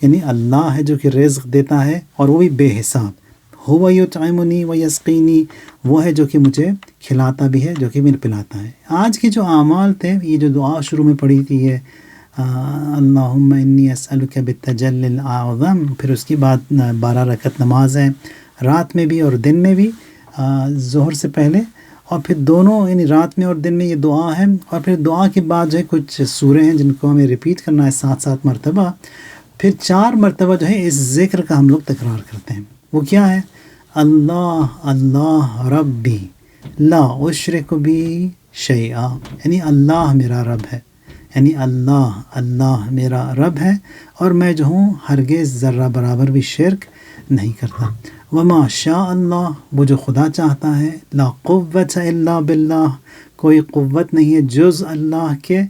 یعنی اللہ ہے جو کہ رزق دیتا ہے اور وہ بھی بے حساب۔ هو یطعمنی ویسقینی، وہ ہے جو کہ مجھے کھلاتا بھی ہے، جو کہ مجھے پلاتا ہے۔ آج کے جو اعمال تھے، یہ جو دعا شروع میں پڑھی تھی ہے اللہم انی اسألک بالتجلی الاعظم، پھر اس کے بعد 12 رکعت نماز ہے رات میں بھی اور دن میں بھی، ظہر سے پہلے، اور پھر دونوں یعنی رات میں اور دن میں یہ دعا ہے، اور پھر دعا کے بعد جو ہے کچھ سورے ہیں جن کو ہمیں ریپیٹ کرنا ہے 7 مرتبہ، پھر 4 مرتبہ جو ہے اس ذکر کا ہم لوگ تکرار کرتے ہیں۔ وہ کیا ہے؟ اللہ اللہ ربی لا اشرک بی شیئا، یعنی اللہ میرا رب ہے، یعنی اللہ اللہ میرا رب ہے اور میں جو ہوں ہرگز ذرہ برابر بھی شرک نہیں کرتا۔ وما شاء اللہ، وہ جو خدا چاہتا ہے، لا قوت الا باللہ، کوئی قوت نہیں ہے جز اللہ کے،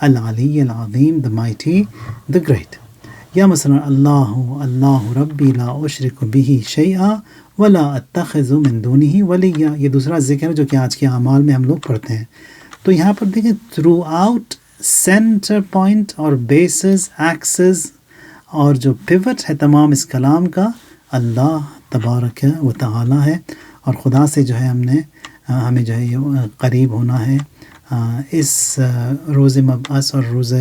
العلی العظیم، the mighty the great۔ یا مثلا اللہ اللہ ربی لا اشرک بہ شیئا ولا اتخذ من دونہ ولیا، یہ دوسرا ذکر ہے جو کہ آج کے اعمال میں ہم لوگ پڑھتے ہیں۔ تو یہاں پر دیکھیں تھرو آؤٹ سینٹر پوائنٹ اور بیسز ایکسز اور جو پیوٹ ہے تمام اس کلام کا اللہ تبارک و تعالی ہے، اور خدا سے جو ہے ہمیں جو ہے یہ قریب ہونا ہے اس روز مبعث اور روز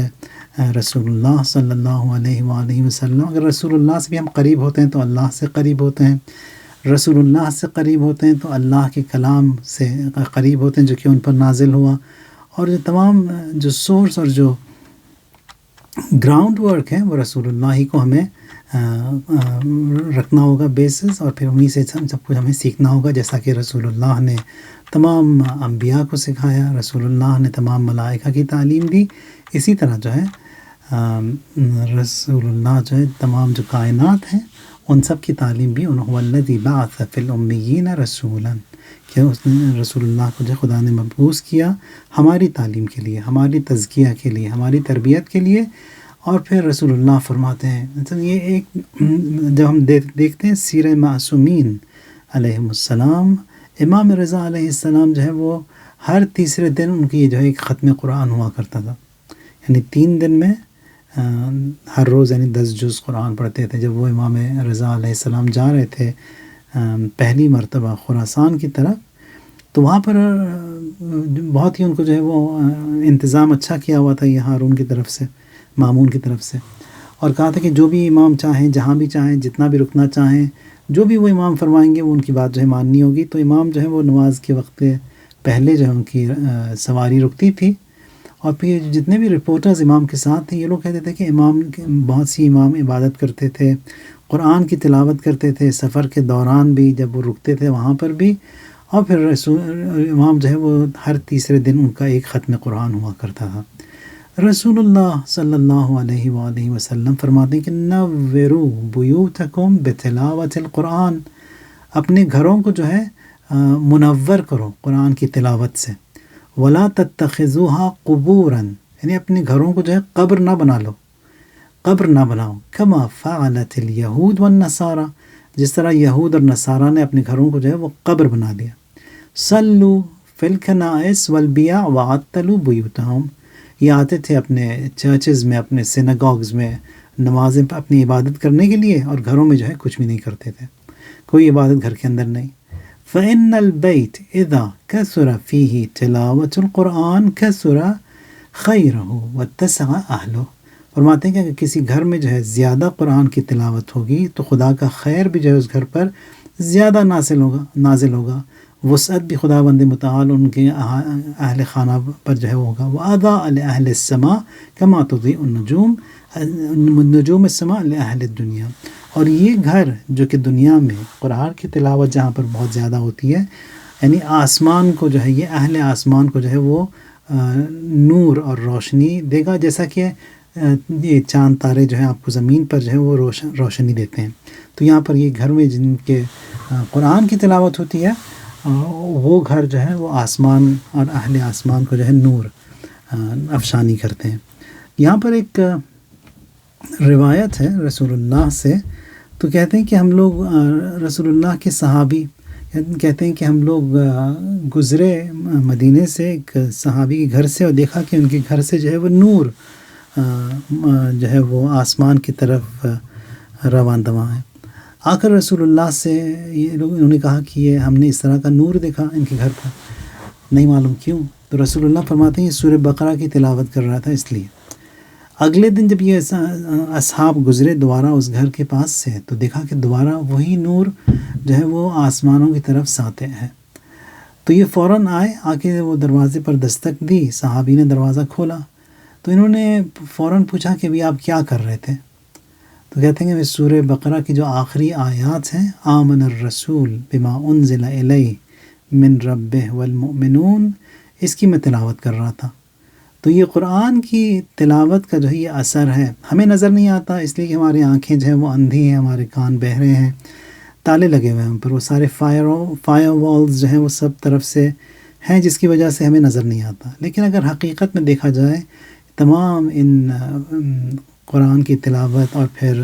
رسول اللہ صلی اللہ علیہ وآلہ وسلم۔ اگر رسول اللہ سے بھی ہم قریب ہوتے ہیں تو اللہ سے قریب ہوتے ہیں، رسول اللہ سے قریب ہوتے ہیں تو اللہ کے کلام سے قریب ہوتے ہیں جو کہ ان پر نازل ہوا، اور جو تمام جو سورس اور جو گراؤنڈ ورک ہے وہ رسول اللہ ہی کو ہمیں رکھنا ہوگا بیسز، اور پھر انہی سے سب کچھ ہمیں سیکھنا ہوگا، جیسا کہ رسول اللہ نے تمام انبیاء کو سکھایا، رسول اللہ نے تمام ملائکہ کی تعلیم دی، اسی طرح جو ہے رسول اللہ جو ہے تمام جو کائنات ہیں ان سب کی تعلیم بھی انہو الذی بعث فی الامیین رسولا، کہ اس نے رسول اللہ کو جو خدا نے مبعوث کیا ہماری تعلیم کے لیے، ہماری تزکیہ کے لیے، ہماری تربیت کے لیے۔ اور پھر رسول اللہ فرماتے ہیں، یہ ایک جب ہم دیکھتے ہیں سیرہ معصومین علیہ السلام، امام رضا علیہ السلام جو ہے وہ ہر تیسرے دن ان کی جو ہے ایک ختم قرآن ہوا کرتا تھا، یعنی 3 دن میں ہر روز یعنی 10 جز قرآن پڑھتے تھے۔ جب وہ امام رضا علیہ السلام جا رہے تھے پہلی مرتبہ خراسان کی طرف، تو وہاں پر بہت ہی ان کو جو ہے وہ انتظام اچھا کیا ہوا تھا یہ ہارون کی طرف سے، مامون کی طرف سے، اور کہا تھا کہ جو بھی امام چاہیں، جہاں بھی چاہیں، جتنا بھی رکنا چاہیں، جو بھی وہ امام فرمائیں گے وہ ان کی بات جو ہے ماننی ہوگی۔ تو امام جو ہے وہ نماز کے وقت پہلے جو ہے ان کی سواری رکتی تھی، اور پھر جتنے بھی رپورٹرز امام کے ساتھ تھے یہ لوگ کہتے تھے کہ بہت سی امام عبادت کرتے تھے، قرآن کی تلاوت کرتے تھے، سفر کے دوران بھی جب وہ رکتے تھے وہاں پر بھی، اور پھر امام جو ہے وہ ہر تیسرے دن ان کا ایک ختم قرآن ہوا کرتا تھا۔ رسول اللہ صلی اللہ علیہ وآلہ وسلم فرماتے ہیں کہ نوروا بیوتکم بتلاوت القرآن، اپنے گھروں کو جو ہے منور کرو قرآن کی تلاوت سے، ولا تتخذوها قبورا، یعنی اپنے گھروں کو جو ہے قبر نہ بنا لو، قبر نہ بناؤ، کما فعلت الیہود والنصارى، جس طرح یہود اور نصارہ نے اپنے گھروں کو جو ہے وہ قبر بنا لیا۔ صلو فی الکنائس والبیع وعطلوا بیوتہم، یہ آتے تھے اپنے چرچز میں، اپنے سیناگوگز میں نمازیں اپنی عبادت کرنے کے لیے، اور گھروں میں جو ہے کچھ بھی نہیں کرتے تھے، کوئی عبادت گھر کے اندر نہیں۔ فإن البيت إذا كثر فيه تلاوة القرآن كثر خيره واتسع أهله، فرماتے ہیں کہ اگر کسی گھر میں جو ہے زیادہ قرآن کی تلاوت ہوگی تو خدا کا خیر بھی جو ہے اس گھر پر زیادہ نازل ہوگا، وسعت بھی خدا بند متعال ان کے اہل خانہ پر جو ہے ہوگا۔ وَأَضَاءَ لِأَهْلِ السَّمَاءِ كَمَا تُضِيءُ النُّجُومُ السَّمَاءِ لِأَهْلِ الدُّنْيَا، اور یہ گھر جو کہ دنیا میں قرآن کی تلاوت جہاں پر بہت زیادہ ہوتی ہے، یعنی آسمان کو جو ہے یہ اہل آسمان کو جو ہے وہ نور اور روشنی دے گا، جیسا کہ یہ چاند تارے جو ہیں آپ کو زمین پر جو ہے وہ روشنی دیتے ہیں۔ تو یہاں پر یہ گھر میں جن کے قرآن کی تلاوت ہوتی ہے وہ گھر جو ہے وہ آسمان اور اہل آسمان کو جو ہے نور افشانی کرتے ہیں۔ یہاں پر ایک روایت ہے رسول اللہ سے، تو کہتے ہیں کہ ہم لوگ رسول اللہ کے صحابی کہتے ہیں کہ ہم لوگ گزرے مدینے سے ایک صحابی کے گھر سے، اور دیکھا کہ ان کے گھر سے جو ہے وہ نور جو ہے وہ آسمان کی طرف رواں دواں ہے۔ آ کر رسول اللہ سے انہوں نے کہا کہ یہ ہم نے اس طرح کا نور دیکھا ان کے گھر پر، نہیں معلوم کیوں۔ تو رسول اللہ فرماتے ہیں یہ سورہ بقرہ کی تلاوت کر رہا تھا اس لیے۔ اگلے دن جب یہ اصحاب گزرے دوبارہ اس گھر کے پاس سے، تو دیکھا کہ دوبارہ وہی نور جو ہے وہ آسمانوں کی طرف ساطع ہے۔ تو یہ فوراً آئے، آ کے وہ دروازے پر دستک دی، صحابی نے دروازہ کھولا، تو انہوں نے فوراً پوچھا کہ بھی آپ کیا کر رہے تھے؟ تو کہتے ہیں کہ سورہ بقرہ کی جو آخری آیات ہیں، آمن الرسول بما انزل الیہ من ربہ والمؤمنون، اس کی میں تلاوت کر رہا تھا۔ تو یہ قرآن کی تلاوت کا جو ہے یہ اثر ہے، ہمیں نظر نہیں آتا اس لیے کہ ہماری آنکھیں جو ہیں وہ اندھی ہیں، ہمارے کان بہرے ہیں، تالے لگے ہوئے ہیں ہم پر، وہ سارے فائر والز جو ہیں وہ سب طرف سے ہیں، جس کی وجہ سے ہمیں نظر نہیں آتا۔ لیکن اگر حقیقت میں دیکھا جائے، تمام ان قرآن کی تلاوت اور پھر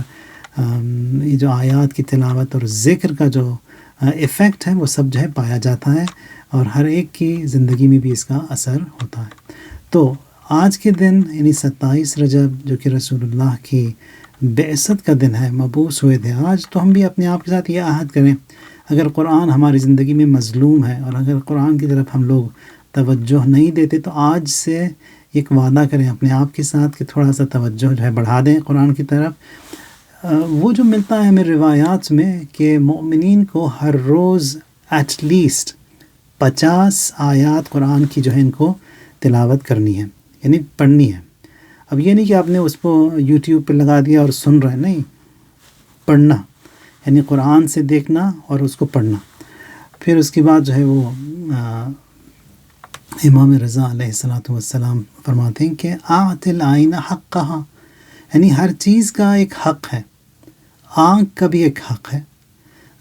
یہ جو آیات کی تلاوت اور ذکر کا جو ایفیکٹ ہے وہ سب جو ہے پایا جاتا ہے، اور ہر ایک کی زندگی میں بھی اس کا اثر ہوتا ہے۔ تو آج کے دن یعنی 27 رجب جو کہ رسول اللہ کی بعثت کا دن ہے، مبعوث ہوئے تھے آج، تو ہم بھی اپنے آپ کے ساتھ یہ عہد کریں، اگر قرآن ہماری زندگی میں مظلوم ہے اور اگر قرآن کی طرف ہم لوگ توجہ نہیں دیتے، تو آج سے ایک وعدہ کریں اپنے آپ کے ساتھ کہ تھوڑا سا توجہ جو ہے بڑھا دیں قرآن کی طرف۔ وہ جو ملتا ہے ہمیں روایات میں کہ مومنین کو ہر روز ایٹ لیسٹ 50 آیات قرآن کی جو ہے ان کو تلاوت کرنی ہے، یعنی پڑھنی ہے۔ اب یہ نہیں کہ آپ نے اس کو یوٹیوب پہ لگا دیا اور سن رہے، نہیں، پڑھنا یعنی قرآن سے دیکھنا اور اس کو پڑھنا۔ پھر اس کے بعد جو ہے وہ امام رضا علیہ السلام فرماتے ہیں کہ آت العین حقھا، یعنی ہر چیز کا ایک حق ہے، آنکھ کا بھی ایک حق ہے۔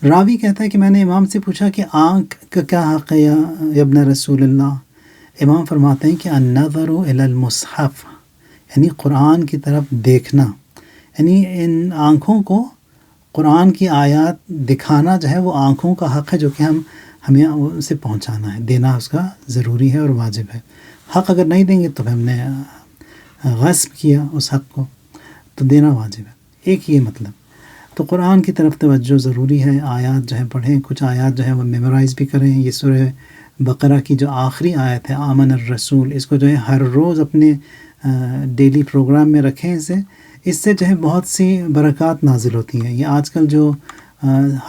راوی کہتا ہے کہ میں نے امام سے پوچھا کہ آنکھ کا کیا حق ہے یا ابن رسول اللہ؟ امام فرماتے ہیں کہ النظر الی المصحف، یعنی قرآن کی طرف دیکھنا، یعنی ان آنکھوں کو قرآن کی آیات دکھانا جو ہے وہ آنکھوں کا حق ہے، جو کہ ہمیں اسے پہنچانا ہے، دینا اس کا ضروری ہے اور واجب ہے۔ حق اگر نہیں دیں گے تو ہم نے غصب کیا اس حق کو، تو دینا واجب ہے، ایک یہ مطلب۔ تو قرآن کی طرف توجہ ضروری ہے، آیات جو ہے پڑھیں، کچھ آیات جو ہے وہ میمورائز بھی کریں۔ یہ سورہ بقرہ کی جو آخری آیت ہے آمن الرسول، اس کو جو ہے ہر روز اپنے ڈیلی پروگرام میں رکھیں، اس سے جو ہے بہت سی برکات نازل ہوتی ہیں۔ یہ آج کل جو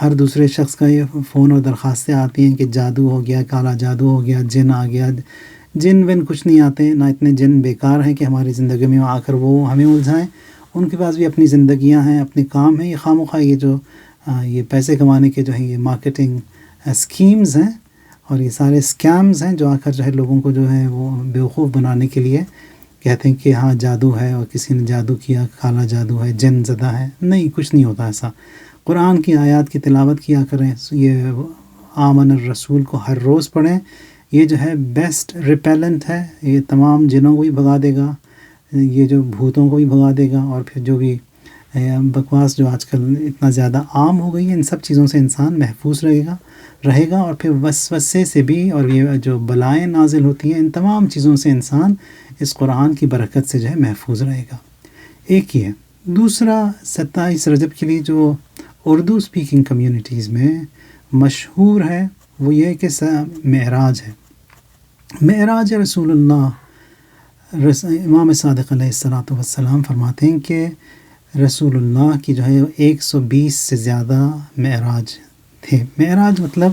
ہر دوسرے شخص کا یہ فون اور درخواستیں آتی ہیں کہ جادو ہو گیا، کالا جادو ہو گیا، جن آ گیا، جن ون کچھ نہیں آتے، نہ اتنے جن بیکار ہیں کہ ہماری زندگی میں آ کر وہ ہمیں الجھائیں، ان کے پاس بھی اپنی زندگیاں ہیں، اپنے کام ہیں۔ یہ خواہ یہ جو یہ پیسے کمانے کے جو ہیں یہ مارکیٹنگ اسکیمز ہیں اور یہ سارے اسکیمز ہیں جو آ کر جو ہے لوگوں کو جو ہے وہ بیوقوف بنانے کے لیے کہتے ہیں کہ ہاں جادو ہے اور کسی نے جادو کیا، کالا جادو ہے، جن زدہ ہے۔ نہیں، کچھ نہیں ہوتا ایسا۔ قرآن کی آیات کی تلاوت کیا کریں، یہ آمن الرسول کو ہر روز پڑھیں، یہ جو ہے بیسٹ ریپیلنٹ ہے، یہ تمام جنوں کو بھی بھگا دے گا، یہ جو بھوتوں کو بھی بھگا دے گا، اور پھر جو بھی بکواس جو آج کل اتنا زیادہ عام ہو گئی ہے، ان سب چیزوں سے انسان محفوظ رہے گا، اور پھر وسوسے سے بھی، اور یہ جو بلائیں نازل ہوتی ہیں، ان تمام چیزوں سے انسان اس قرآن کی برکت سے جو ہے محفوظ رہے گا۔ ایک یہ ہے۔ دوسرا 27 رجب کے لیے جو اردو اسپیکنگ کمیونٹیز میں مشہور ہے وہ یہ کہ معراج ہے۔ معراج رسول اللہ، امام صادق علیہ السلام فرماتے ہیں کہ رسول اللہ کی جو ہے 120 سے زیادہ معراج تھے۔ معراج مطلب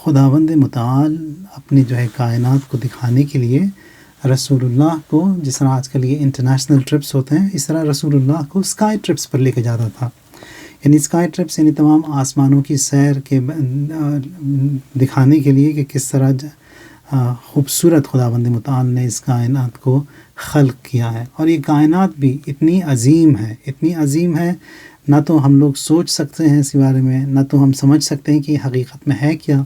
خداوند متعال اپنی جو ہے کائنات کو دکھانے کے لیے رسول اللہ کو، جس طرح آج کل یہ انٹرنیشنل ٹرپس ہوتے ہیں، اس طرح رسول اللہ کو اسکائی ٹرپس پر لے کے جاتا تھا۔ یعنی اسکائی ٹرپس یعنی تمام آسمانوں کی سیر کے دکھانے کے لیے کہ کس طرح خوبصورت خداوند متعال نے اس کائنات کو خلق کیا ہے، اور یہ کائنات بھی اتنی عظیم ہے، نہ تو ہم لوگ سوچ سکتے ہیں اس کے بارے میں، نہ تو ہم سمجھ سکتے ہیں کہ یہ حقیقت میں ہے کیا،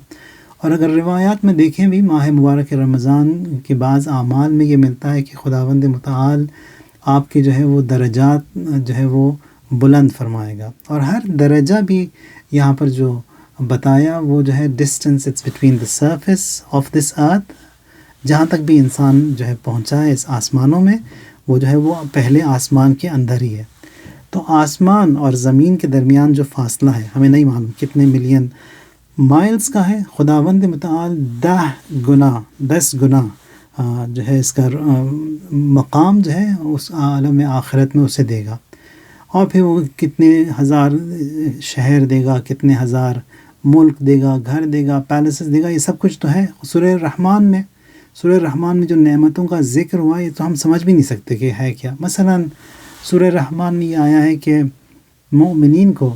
اور اگر روایات میں دیکھیں بھی ماہ مبارک رمضان کے بعض اعمال میں یہ ملتا ہے کہ خداوند متعال آپ کے جو ہے وہ درجات جو ہے وہ بلند فرمائے گا، اور ہر درجہ بھی یہاں پر جو بتایا وہ جو ہے distance it's between the surface of this earth, جہاں تک بھی انسان جو ہے پہنچا ہے اس آسمانوں میں، وہ جو ہے وہ پہلے آسمان کے اندر ہی ہے۔ تو آسمان اور زمین کے درمیان جو فاصلہ ہے ہمیں نہیں معلوم کتنے ملین مائلز کا ہے، خداوند متعال 10 گنا جو ہے اس کا مقام جو ہے اس عالم آخرت میں اسے دے گا، اور پھر وہ کتنے ہزار شہر دے گا، کتنے ہزار ملک دے گا، گھر دے گا، پیلسز دے گا، یہ سب کچھ تو ہے سورہ رحمان میں۔ سورہ رحمان میں جو نعمتوں کا ذکر ہوا یہ تو ہم سمجھ بھی نہیں سکتے کہ ہے کیا۔ مثلا سورہ رحمان میں یہ آیا ہے کہ مومنین کو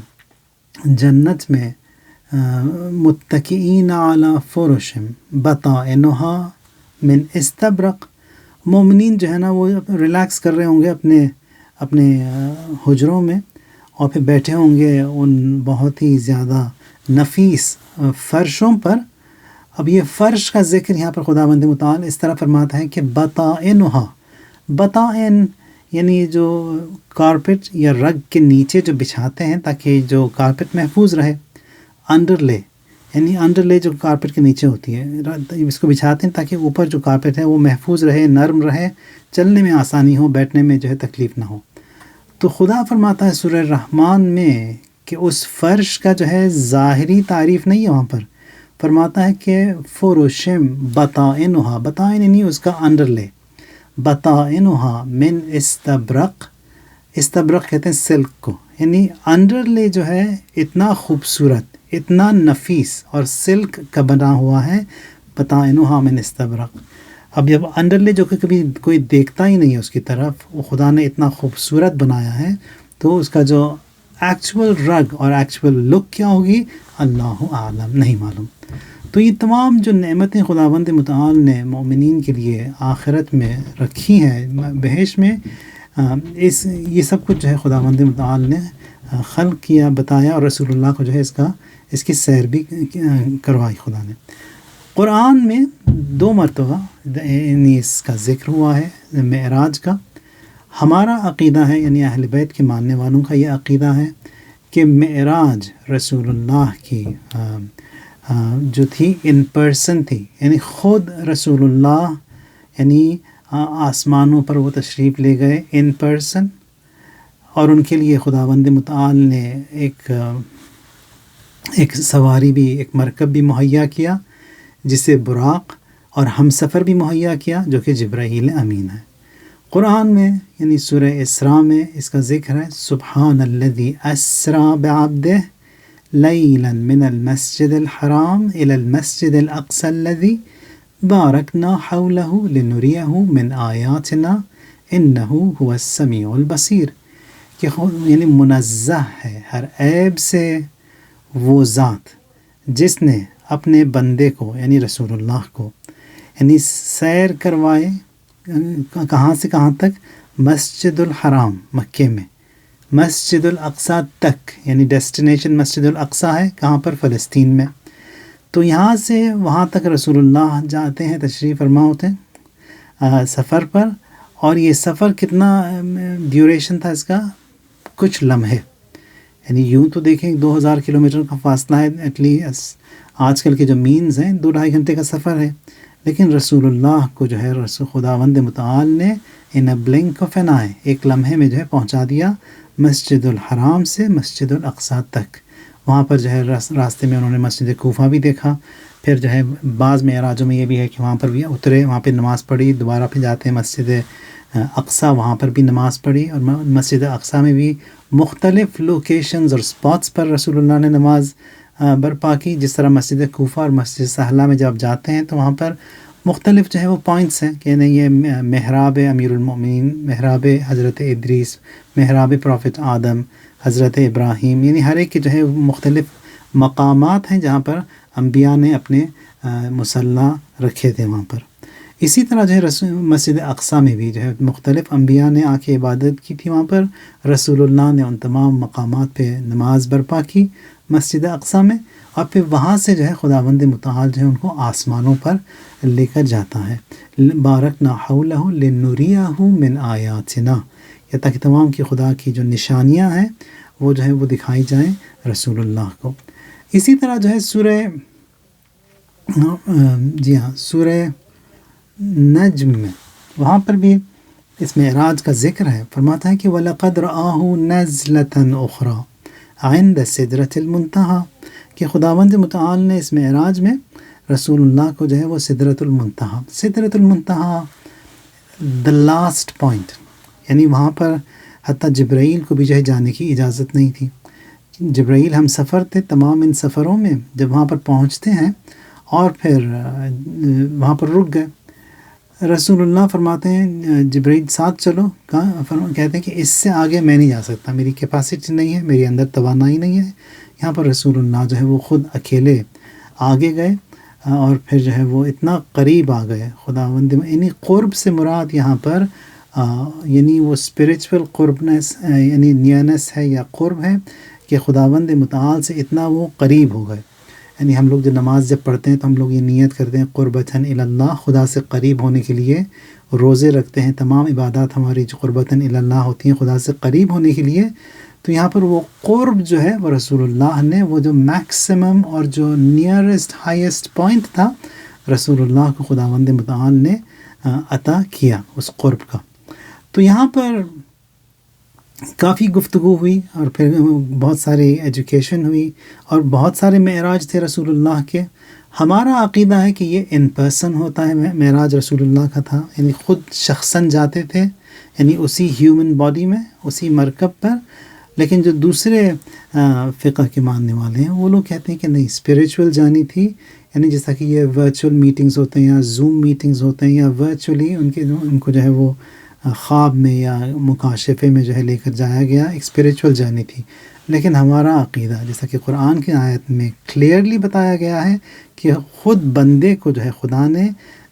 جنت میں متکئین علی فرش بطائنہا من استبرق، مومنین جو ہے نا وہ ریلیکس کر رہے ہوں گے اپنے حجروں میں، اور پھر بیٹھے ہوں گے ان بہت ہی زیادہ نفیس فرشوں پر۔ اب یہ فرش کا ذکر یہاں پر خداوند متعال اس طرح فرماتا ہے کہ بطائنہا، بطائن یعنی جو کارپٹ یا رگ کے نیچے جو بچھاتے ہیں تاکہ جو کارپٹ محفوظ رہے، انڈر لے یعنی انڈر لے جو کارپٹ کے نیچے ہوتی ہے، اس کو بچھاتے ہیں تاکہ اوپر جو کارپٹ ہے وہ محفوظ رہے، نرم رہے، چلنے میں آسانی ہو، بیٹھنے میں جو ہے تکلیف نہ ہو۔ تو خدا فرماتا ہے سورہ رحمان میں کہ اس فرش کا جو ہے ظاہری تعریف نہیں ہے، وہاں پر فرماتا ہے کہ فرشم بطائنہا، بطائن یعنی اس کا انڈر لے، بطائنہا من استبرق، استبرق کہتے ہیں سلک کو، یعنی انڈر لے جو ہے اتنا خوبصورت، اتنا نفیس اور سلک کا بنا ہوا ہے، بطائنہا من استبرق۔ اب جب انڈر لے جو کہ کبھی کوئی دیکھتا ہی نہیں ہے اس کی طرف، وہ خدا نے اتنا خوبصورت بنایا ہے، تو اس کا جو ایکچول رگ اور ایکچول لک کیا ہوگی اللہ عالم، نہیں معلوم۔ تو یہ تمام جو نعمتیں خداوند متعال نے مومنین کے لیے آخرت میں رکھی ہیں بہشت میں، یہ سب کچھ جو ہے خداوند متعال نے خلق کیا، بتایا، اور رسول اللہ کو جو ہے اس کی سیر بھی کروائی خدا نے۔ قرآن میں 2 مرتبہ اس کا ذکر ہوا ہے معراج کا۔ ہمارا عقیدہ ہے یعنی اہل بیت کے ماننے والوں کا یہ عقیدہ ہے کہ معراج رسول اللہ کی جو تھی ان پرسن تھی، یعنی خود رسول اللہ یعنی آسمانوں پر وہ تشریف لے گئے ان پرسن، اور ان کے لیے خداوند متعال نے ایک سواری بھی، ایک مرکب بھی مہیا کیا جسے براق، اور ہم سفر بھی مہیا کیا جو کہ جبرائیل امین ہے۔ قرآن میں یعنی سورہ اسراء میں اس کا ذکر ہے، سبحان الذی اسری بعبدہ لیلا من المسجد الحرام الی المسجد الاقصی الذی بارکنا حولہ لنریہ من آیاتنا انہ هو السمیع البصیر، کہ یعنی منزہ ہے ہر عیب سے وہ ذات جس نے اپنے بندے کو یعنی رسول اللہ کو یعنی سیر کروائے، کہاں سے کہاں تک؟ مسجد الحرام مکے میں، مسجد الاقصی تک، یعنی ڈیسٹینیشن مسجد الاقصی ہے کہاں پر؟ فلسطین میں۔ تو یہاں سے وہاں تک رسول اللہ جاتے ہیں، تشریف فرما ہوتے ہیں سفر پر، اور یہ سفر کتنا ڈیوریشن تھا اس کا؟ کچھ لمحے، یعنی یوں تو دیکھیں 2000 کلومیٹر کا فاصلہ ہے، ایٹ لیسٹ آج کل کے جو مینز ہیں 2-2.5 گھنٹے کا سفر ہے، لیکن رسول اللہ کو جو ہے خداوند متعال نے ان اے بلنک آف این آئی، ایک لمحے میں جو ہے پہنچا دیا مسجد الحرام سے مسجد الاقصی تک۔ وہاں پر جو ہے راستے میں انہوں نے مسجد کوفہ بھی دیکھا، پھر جو ہے بعض معراجوں میں یہ بھی ہے کہ وہاں پر بھی اترے، وہاں پہ نماز پڑھی، دوبارہ پھر جاتے ہیں مسجد اقصی، وہاں پر بھی نماز پڑھی، اور مسجد اقصی میں بھی مختلف لوکیشنز اور سپاٹس پر رسول اللہ نے نماز برپا کی، جس طرح مسجد کوفہ اور مسجد سہلہ میں جب جاتے ہیں تو وہاں پر مختلف جو ہے وہ پوائنٹس ہیں کہ نہیں، یہ محراب امیر المؤمنین، محراب حضرت ادریس، محراب پروفٹ آدم، حضرت ابراہیم، یعنی ہر ایک کے جو ہے مختلف مقامات ہیں جہاں پر انبیاء نے اپنے مصلی رکھے تھے وہاں پر۔ اسی طرح جو ہے مسجد اقصی میں بھی جو ہے مختلف انبیاء نے آ کے عبادت کی تھی، وہاں پر رسول اللہ نے ان تمام مقامات پہ نماز برپا کی مسجد اقصی میں، اور پھر وہاں سے جو ہے خداوند متعال جو ہے ان کو آسمانوں پر لے کر جاتا ہے. بارکنا حولہ لنریہ من آیاتنا، یا تاکہ تمام کی خدا کی جو نشانیاں ہیں وہ جو ہے وہ دکھائی جائیں رسول اللہ کو. اسی طرح جو ہے سورہ نجم میں وہاں پر بھی اس معراج کا ذکر ہے. فرماتا ہے کہ وَلَقَدْ رَآهُ نَزْلَةً أُخْرَى عِنْدَ سِدْرَةِ الْمُنْتَهَى، کہ خداوند متعال نے اس معراج میں رسول اللہ کو جو ہے وہ سدرۃ المنتہا دا لاسٹ پوائنٹ، یعنی وہاں پر حتیٰ جبرائیل کو بھی جو ہے جانے کی اجازت نہیں تھی. جبرائیل ہم سفر تھے، تمام ان سفروں میں جب وہاں پر پہنچتے ہیں اور پھر وہاں پر رک گئے. رسول اللہ فرماتے ہیں جبرائیل ساتھ چلو، کہتے ہیں کہ اس سے آگے میں نہیں جا سکتا، میری کیپیسٹی نہیں ہے، میری اندر توانائی نہیں ہے. یہاں پر رسول اللہ جو ہے وہ خود اکیلے آگے گئے اور پھر جو ہے وہ اتنا قریب آ گئے خداوند. یعنی قرب سے مراد یہاں پر یعنی وہ اسپریچول قربنس یعنی نیانس ہے یا قرب ہے کہ خداوند متعال سے اتنا وہ قریب ہو گئے. یعنی ہم لوگ جو نماز جب پڑھتے ہیں تو ہم لوگ یہ نیت کرتے ہیں قربتاً الی اللہ، خدا سے قریب ہونے کے لیے روزے رکھتے ہیں، تمام عبادات ہماری جو قربتاً الی اللہ ہوتی ہیں خدا سے قریب ہونے کے لیے. تو یہاں پر وہ قرب جو ہے وہ رسول اللہ نے وہ جو میکسیمم اور جو نیئرسٹ ہائیسٹ پوائنٹ تھا رسول اللہ کو خداوند متعال نے عطا کیا اس قرب کا. تو یہاں پر کافی گفتگو ہوئی اور پھر بہت ساری ایجوکیشن ہوئی اور بہت سارے معراج تھے رسول اللہ کے. ہمارا عقیدہ ہے کہ یہ ان پرسن ہوتا ہے، معراج رسول اللہ کا تھا، یعنی خود شخصاً جاتے تھے، یعنی اسی ہیومن باڈی میں، اسی مرکب پر. لیکن جو دوسرے فقہ کے ماننے والے ہیں وہ لوگ کہتے ہیں کہ نہیں، اسپریچول جانی تھی. یعنی جیسا کہ یہ ورچوئل میٹنگز ہوتے ہیں یا زوم میٹنگز ہوتے ہیں یا ورچولی ان کو جو ہے وہ خواب میں یا مکاشفے میں جو ہے لے کر جایا گیا، ایک اسپریچول جرنی تھی. لیکن ہمارا عقیدہ جیسا کہ قرآن کی آیت میں کلیئرلی بتایا گیا ہے کہ خود بندے کو جو ہے خدا نے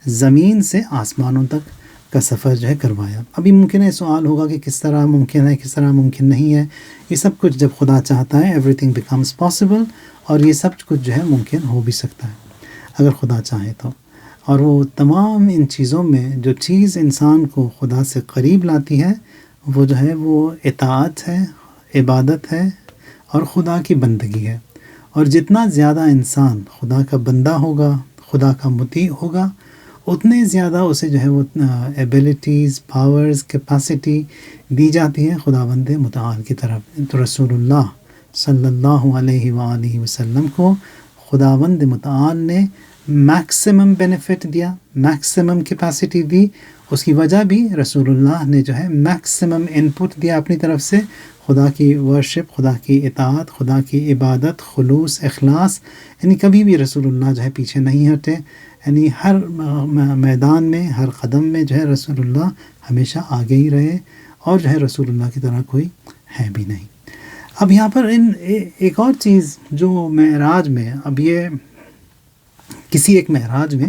زمین سے آسمانوں تک کا سفر جو ہے کروایا. ابھی ممکن ہے سوال ہوگا کہ کس طرح ممکن ہے، کس طرح ممکن نہیں ہے. یہ سب کچھ جب خدا چاہتا ہے ایوری تھنگ بیکمز پاسبل، اور یہ سب کچھ جو ہے ممکن ہو بھی سکتا ہے اگر خدا چاہے تو. اور وہ تمام ان چیزوں میں جو چیز انسان کو خدا سے قریب لاتی ہے وہ جو ہے وہ اطاعت ہے، عبادت ہے اور خدا کی بندگی ہے. اور جتنا زیادہ انسان خدا کا بندہ ہوگا، خدا کا مطیع ہوگا، اتنے زیادہ اسے جو ہے وہ ایبیلٹیز، پاورز، کیپیسٹی دی جاتی ہے خداوند متعال کی طرف. تو رسول اللہ صلی اللہ علیہ وآلہ وسلم کو خداوند متعال نے میکسیمم بینیفٹ دیا، میکسیمم کیپیسٹی دی. اس کی وجہ بھی رسول اللہ نے جو ہے میکسیمم انپٹ دیا اپنی طرف سے. خدا کی ورشپ، خدا کی اطاعت، خدا کی عبادت، خلوص، اخلاص، یعنی کبھی بھی رسول اللہ جو ہے پیچھے نہیں ہٹے. یعنی ہر میدان میں، ہر قدم میں جو ہے رسول اللہ ہمیشہ آگے ہی رہے، اور جو ہے رسول اللہ کی طرح کوئی ہے بھی نہیں. اب یہاں پر ایک اور چیز جو معراج میں، اب یہ کسی ایک معراج میں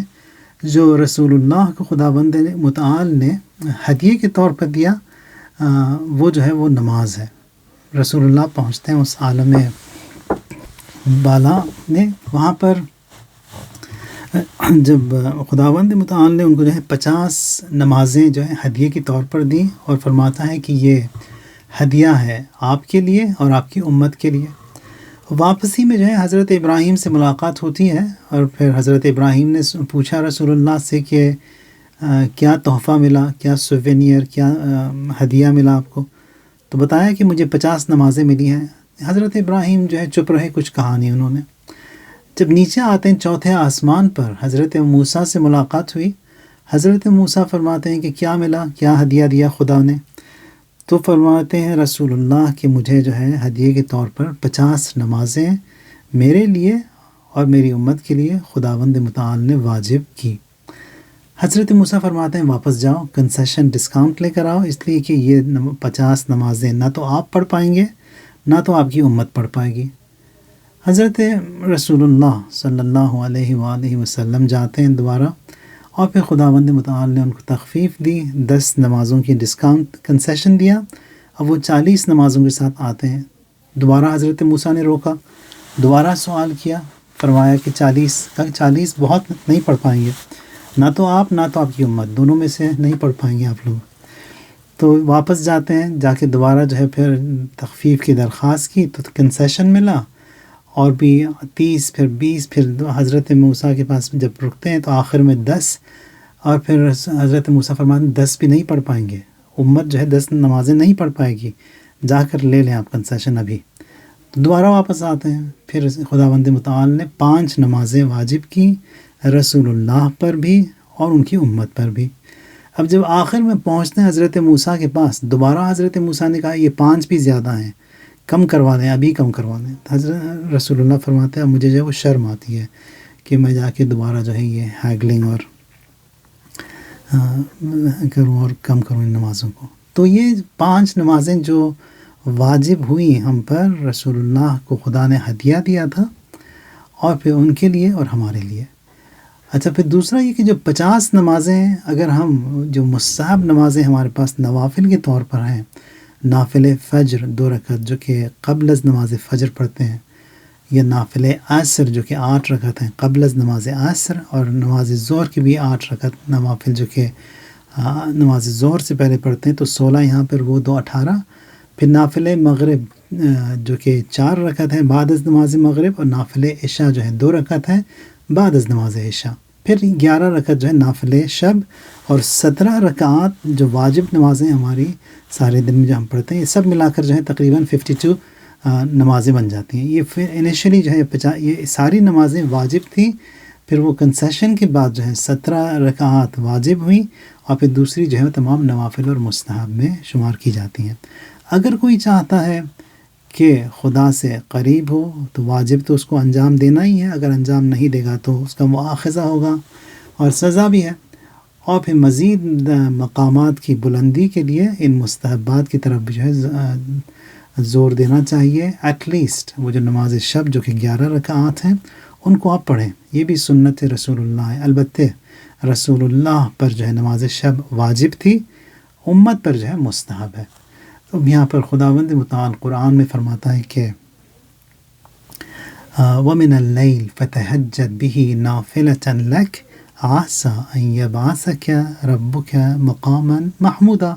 جو رسول اللہ کو خداوند متعال نے ہدیے کے طور پر دیا، وہ جو ہے وہ نماز ہے. رسول اللہ پہنچتے ہیں اس عالم بالا میں. وہاں پر جب خداوند متعال نے ان کو جو ہے 50 نمازیں جو ہے ہدیے کے طور پر دیں، اور فرماتا ہے کہ یہ ہدیہ ہے آپ کے لیے اور آپ کی امت کے لیے. واپسی میں جو ہے حضرت ابراہیم سے ملاقات ہوتی ہے، اور پھر حضرت ابراہیم نے پوچھا رسول اللہ سے کہ کیا تحفہ ملا، کیا سووینیر، کیا ہدیہ ملا آپ کو؟ تو بتایا کہ مجھے 50 نمازیں ملی ہیں. حضرت ابراہیم جو ہے چپ رہے، کچھ کہا نہیں انہوں نے. جب نیچے آتے ہیں چوتھے آسمان پر حضرت موسیٰ سے ملاقات ہوئی. حضرت موسیٰ فرماتے ہیں کہ کیا ملا، کیا ہدیہ دیا خدا نے؟ تو فرماتے ہیں رسول اللہ کہ مجھے جو ہے ہدیے کے طور پر 50 نمازیں میرے لیے اور میری امت کے لیے خداوند متعال نے واجب کی. حضرت موسیٰ فرماتے ہیں واپس جاؤ، کنسیشن ڈسکاؤنٹ لے کر آؤ، اس لیے کہ یہ 50 نمازیں نہ تو آپ پڑھ پائیں گے نہ تو آپ کی امت پڑھ پائے گی. حضرت رسول اللہ صلی اللہ علیہ وآلہ وسلم جاتے ہیں دوبارہ، اور پھر خداوند متعال نے ان کو تخفیف دی، 10 نمازوں کی ڈسکاؤنٹ کنسیشن دیا. اب وہ 40 نمازوں کے ساتھ آتے ہیں. دوبارہ حضرت موسیٰ نے روکا، دوبارہ سوال کیا فرمایا کہ 40 بہت نہیں پڑھ پائیں گے، نہ تو آپ نہ تو آپ کی امت، دونوں میں سے نہیں پڑھ پائیں گے آپ لوگ. تو واپس جاتے ہیں، جا کے دوبارہ جو ہے پھر تخفیف کی درخواست کی تو کنسیشن ملا، اور بھی 30 پھر 20 پھر حضرت موسیٰ کے پاس جب رکتے ہیں تو آخر میں 10، اور پھر حضرت موسیٰ فرماتے ہیں 10 بھی نہیں پڑھ پائیں گے، امت جو ہے 10 نمازیں نہیں پڑھ پائے گی، جا کر لے لیں آپ کنسیشن ابھی. تو دوبارہ واپس آتے ہیں، پھر خداوند متعال نے 5 نمازیں واجب کی رسول اللہ پر بھی اور ان کی امت پر بھی. اب جب آخر میں پہنچتے ہیں حضرت موسیٰ کے پاس، دوبارہ حضرت موسیٰ نے کہا یہ 5 بھی زیادہ ہیں، کم کروا دیں، ابھی کم کروا دیں. حضرت رسول اللہ فرماتے ہیں اب مجھے جو ہے وہ شرم آتی ہے کہ میں جا کے دوبارہ جو ہے یہ ہیگلنگ اور کروں اور کم کروں ان نمازوں کو. تو یہ 5 نمازیں جو واجب ہوئی ہم پر، رسول اللہ کو خدا نے ہدیہ دیا تھا، اور پھر ان کے لیے اور ہمارے لیے. اچھا، پھر دوسرا یہ کہ جو 50 نمازیں اگر ہم جو مستحب نمازیں ہمارے پاس نوافل کے طور پر ہیں، نافل فجر 2 رکعت جو کہ قبل از نماز فجر پڑھتے ہیں، یا نافل عصر جو کہ 8 رکعت ہیں قبل از نماز عصر، اور نماز ظہر کی بھی 8 رکعت نوافل جو کہ نماز ظہر سے پہلے پڑھتے ہیں، تو 16 یہاں پر وہ 2 18. پھر نافل مغرب جو کہ 4 رکعت ہیں بعد از نماز مغرب، اور نافل عشاء جو ہے 2 رکعت ہیں بعد از نماز عشاء. پھر 11 رکعت جو ہے نافل شب، اور 17 رکعات جو واجب نمازیں ہماری سارے دن میں جو ہم پڑھتے ہیں، یہ سب ملا کر جو ہے تقریباً 52 نمازیں بن جاتی ہیں. یہ پھر انیشلی جو ہے یہ ساری نمازیں واجب تھیں، پھر وہ کنسیشن کے بعد جو ہے 17 رکعات واجب ہوئیں، اور پھر دوسری جو ہے تمام نوافل اور مستحب میں شمار کی جاتی ہیں. اگر کوئی چاہتا ہے کہ خدا سے قریب ہو تو واجب تو اس کو انجام دینا ہی ہے، اگر انجام نہیں دے گا تو اس کا مواخذہ ہوگا اور سزا بھی ہے. اور پھر مزید مقامات کی بلندی کے لیے ان مستحبات کی طرف بھی جو ہے زور دینا چاہیے. ایٹ لیسٹ وہ جو نماز شب جو کہ 11 رکعات ہیں ان کو آپ پڑھیں، یہ بھی سنت رسول اللہ ہے. البتہ رسول اللہ پر جو ہے نماز شب واجب تھی، امت پر جو ہے مستحب ہے. تو یہاں پر خداوند متعال قرآن میں فرماتا ہے کہ وَمِنَ اللَّيْلِ فَتَهَجَّدْ بِهِ نَافِلَةً لَكَ عَسَىٰ أَن يَبْعَثَكَ رَبُّكَ مَقَامًا مَحْمُودًا،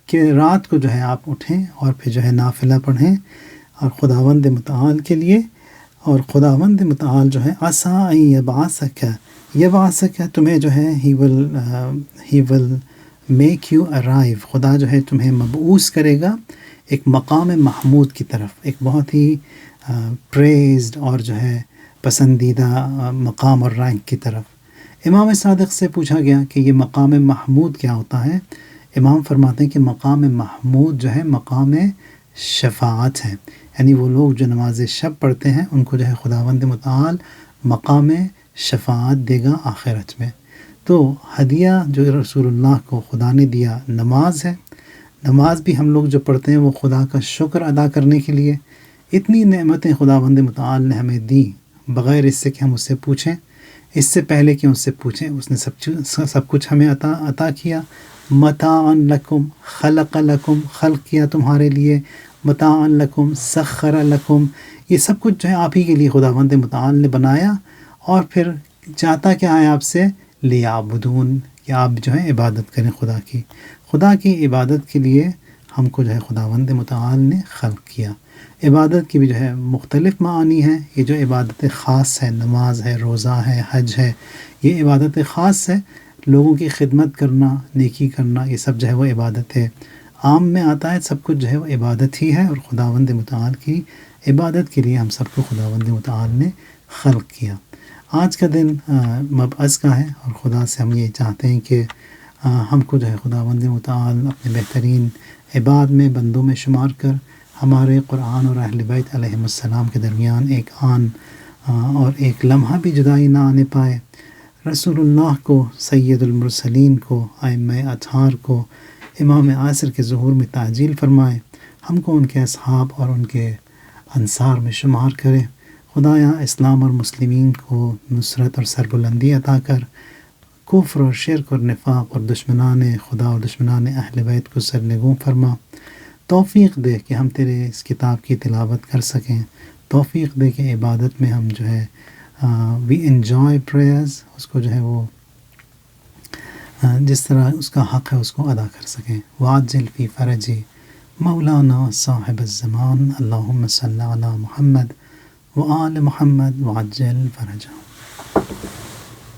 کہ رات کو جو ہے آپ اٹھیں اور پھر جو ہے نافلہ پڑھیں اور خداوند متعال کے لیے. اور خداوند متعال جو ہے عَسَىٰ أَن يَبْعَثَكَ تمہیں جو ہے ہی ول میک یو ارائیو، خدا جو ہے تمہیں مبعوث کرے گا ایک مقام محمود کی طرف، ایک بہت ہی پریزڈ اور جو ہے پسندیدہ مقام اور رینک کی طرف. امام صادق سے پوچھا گیا کہ یہ مقام محمود کیا ہوتا ہے. امام فرماتے ہیں کہ مقام محمود جو ہے مقام شفاعت ہے، یعنی وہ لوگ جو نماز شب پڑھتے ہیں ان کو جو ہے خداوند متعال مقام شفاعت دے گا آخرت میں. تو ہدیہ جو رسول اللہ کو خدا نے دیا نماز ہے. نماز بھی ہم لوگ جو پڑھتے ہیں وہ خدا کا شکر ادا کرنے کے لیے. اتنی نعمتیں خداوند متعال نے ہمیں دی بغیر اس سے کہ ہم اس سے پوچھیں، اس سے پہلے کہ اس سے پوچھیں اس نے سب کچھ ہمیں عطا کیا. متاعا لکم، خلق لکم، خلق کیا تمہارے لیے، متاعا لکم، سخر لکم، یہ سب کچھ جو ہے آپ ہی کے لیے خداوند متعال نے بنایا. اور پھر چاہتا کیا ہے آپ سے، لیعبدون، کہ آپ جو ہے عبادت کریں خدا کی عبادت کے لیے ہم کو جو ہے خداوند متعال نے خلق کیا. عبادت کی بھی جو ہے مختلف معانی ہیں. یہ جو عبادت خاص ہے، نماز ہے، روزہ ہے، حج ہے، یہ عبادت خاص ہے. لوگوں کی خدمت کرنا، نیکی کرنا، یہ سب جو ہے وہ عبادت ہے. عام میں آتا ہے سب کچھ جو ہے وہ عبادت ہی ہے، اور خداوند متعال کی عبادت کے لیے ہم سب کو خداوند متعال نے خلق کیا. آج کا دن مبعث کا ہے، اور خدا سے ہم یہ چاہتے ہیں کہ ہم کو جو ہے خداوند متعال اپنے بہترین عباد میں، بندوں میں شمار کر ہمارے قرآن اور اہل بیت علیہم السلام کے درمیان ایک آن اور ایک لمحہ بھی جدائی نہ آنے پائے. رسول اللہ کو، سید المرسلین کو، ائمہ اطہار کو، امام عصر کے ظہور میں تعجیل فرمائے. ہم کو ان کے اصحاب اور ان کے انصار میں شمار کرے. خدایا اسلام اور مسلمین کو نصرت اور سربلندی عطا کر، کفر اور شرک اور نفاق اور دشمنان خدا اور دشمنان اہل بیت کو سرنگوں فرما. توفیق دے کہ ہم تیرے اس کتاب کی تلاوت کر سکیں. توفیق دے کہ عبادت میں ہم جو ہے وی انجوائے پریئرز، اس کو جو ہے وہ جس طرح اس کا حق ہے اس کو ادا کر سکیں. واجل فی فرجی مولانا صاحب الزمان اللہم صلی علی محمد وآل محمد وعجل فرجہ.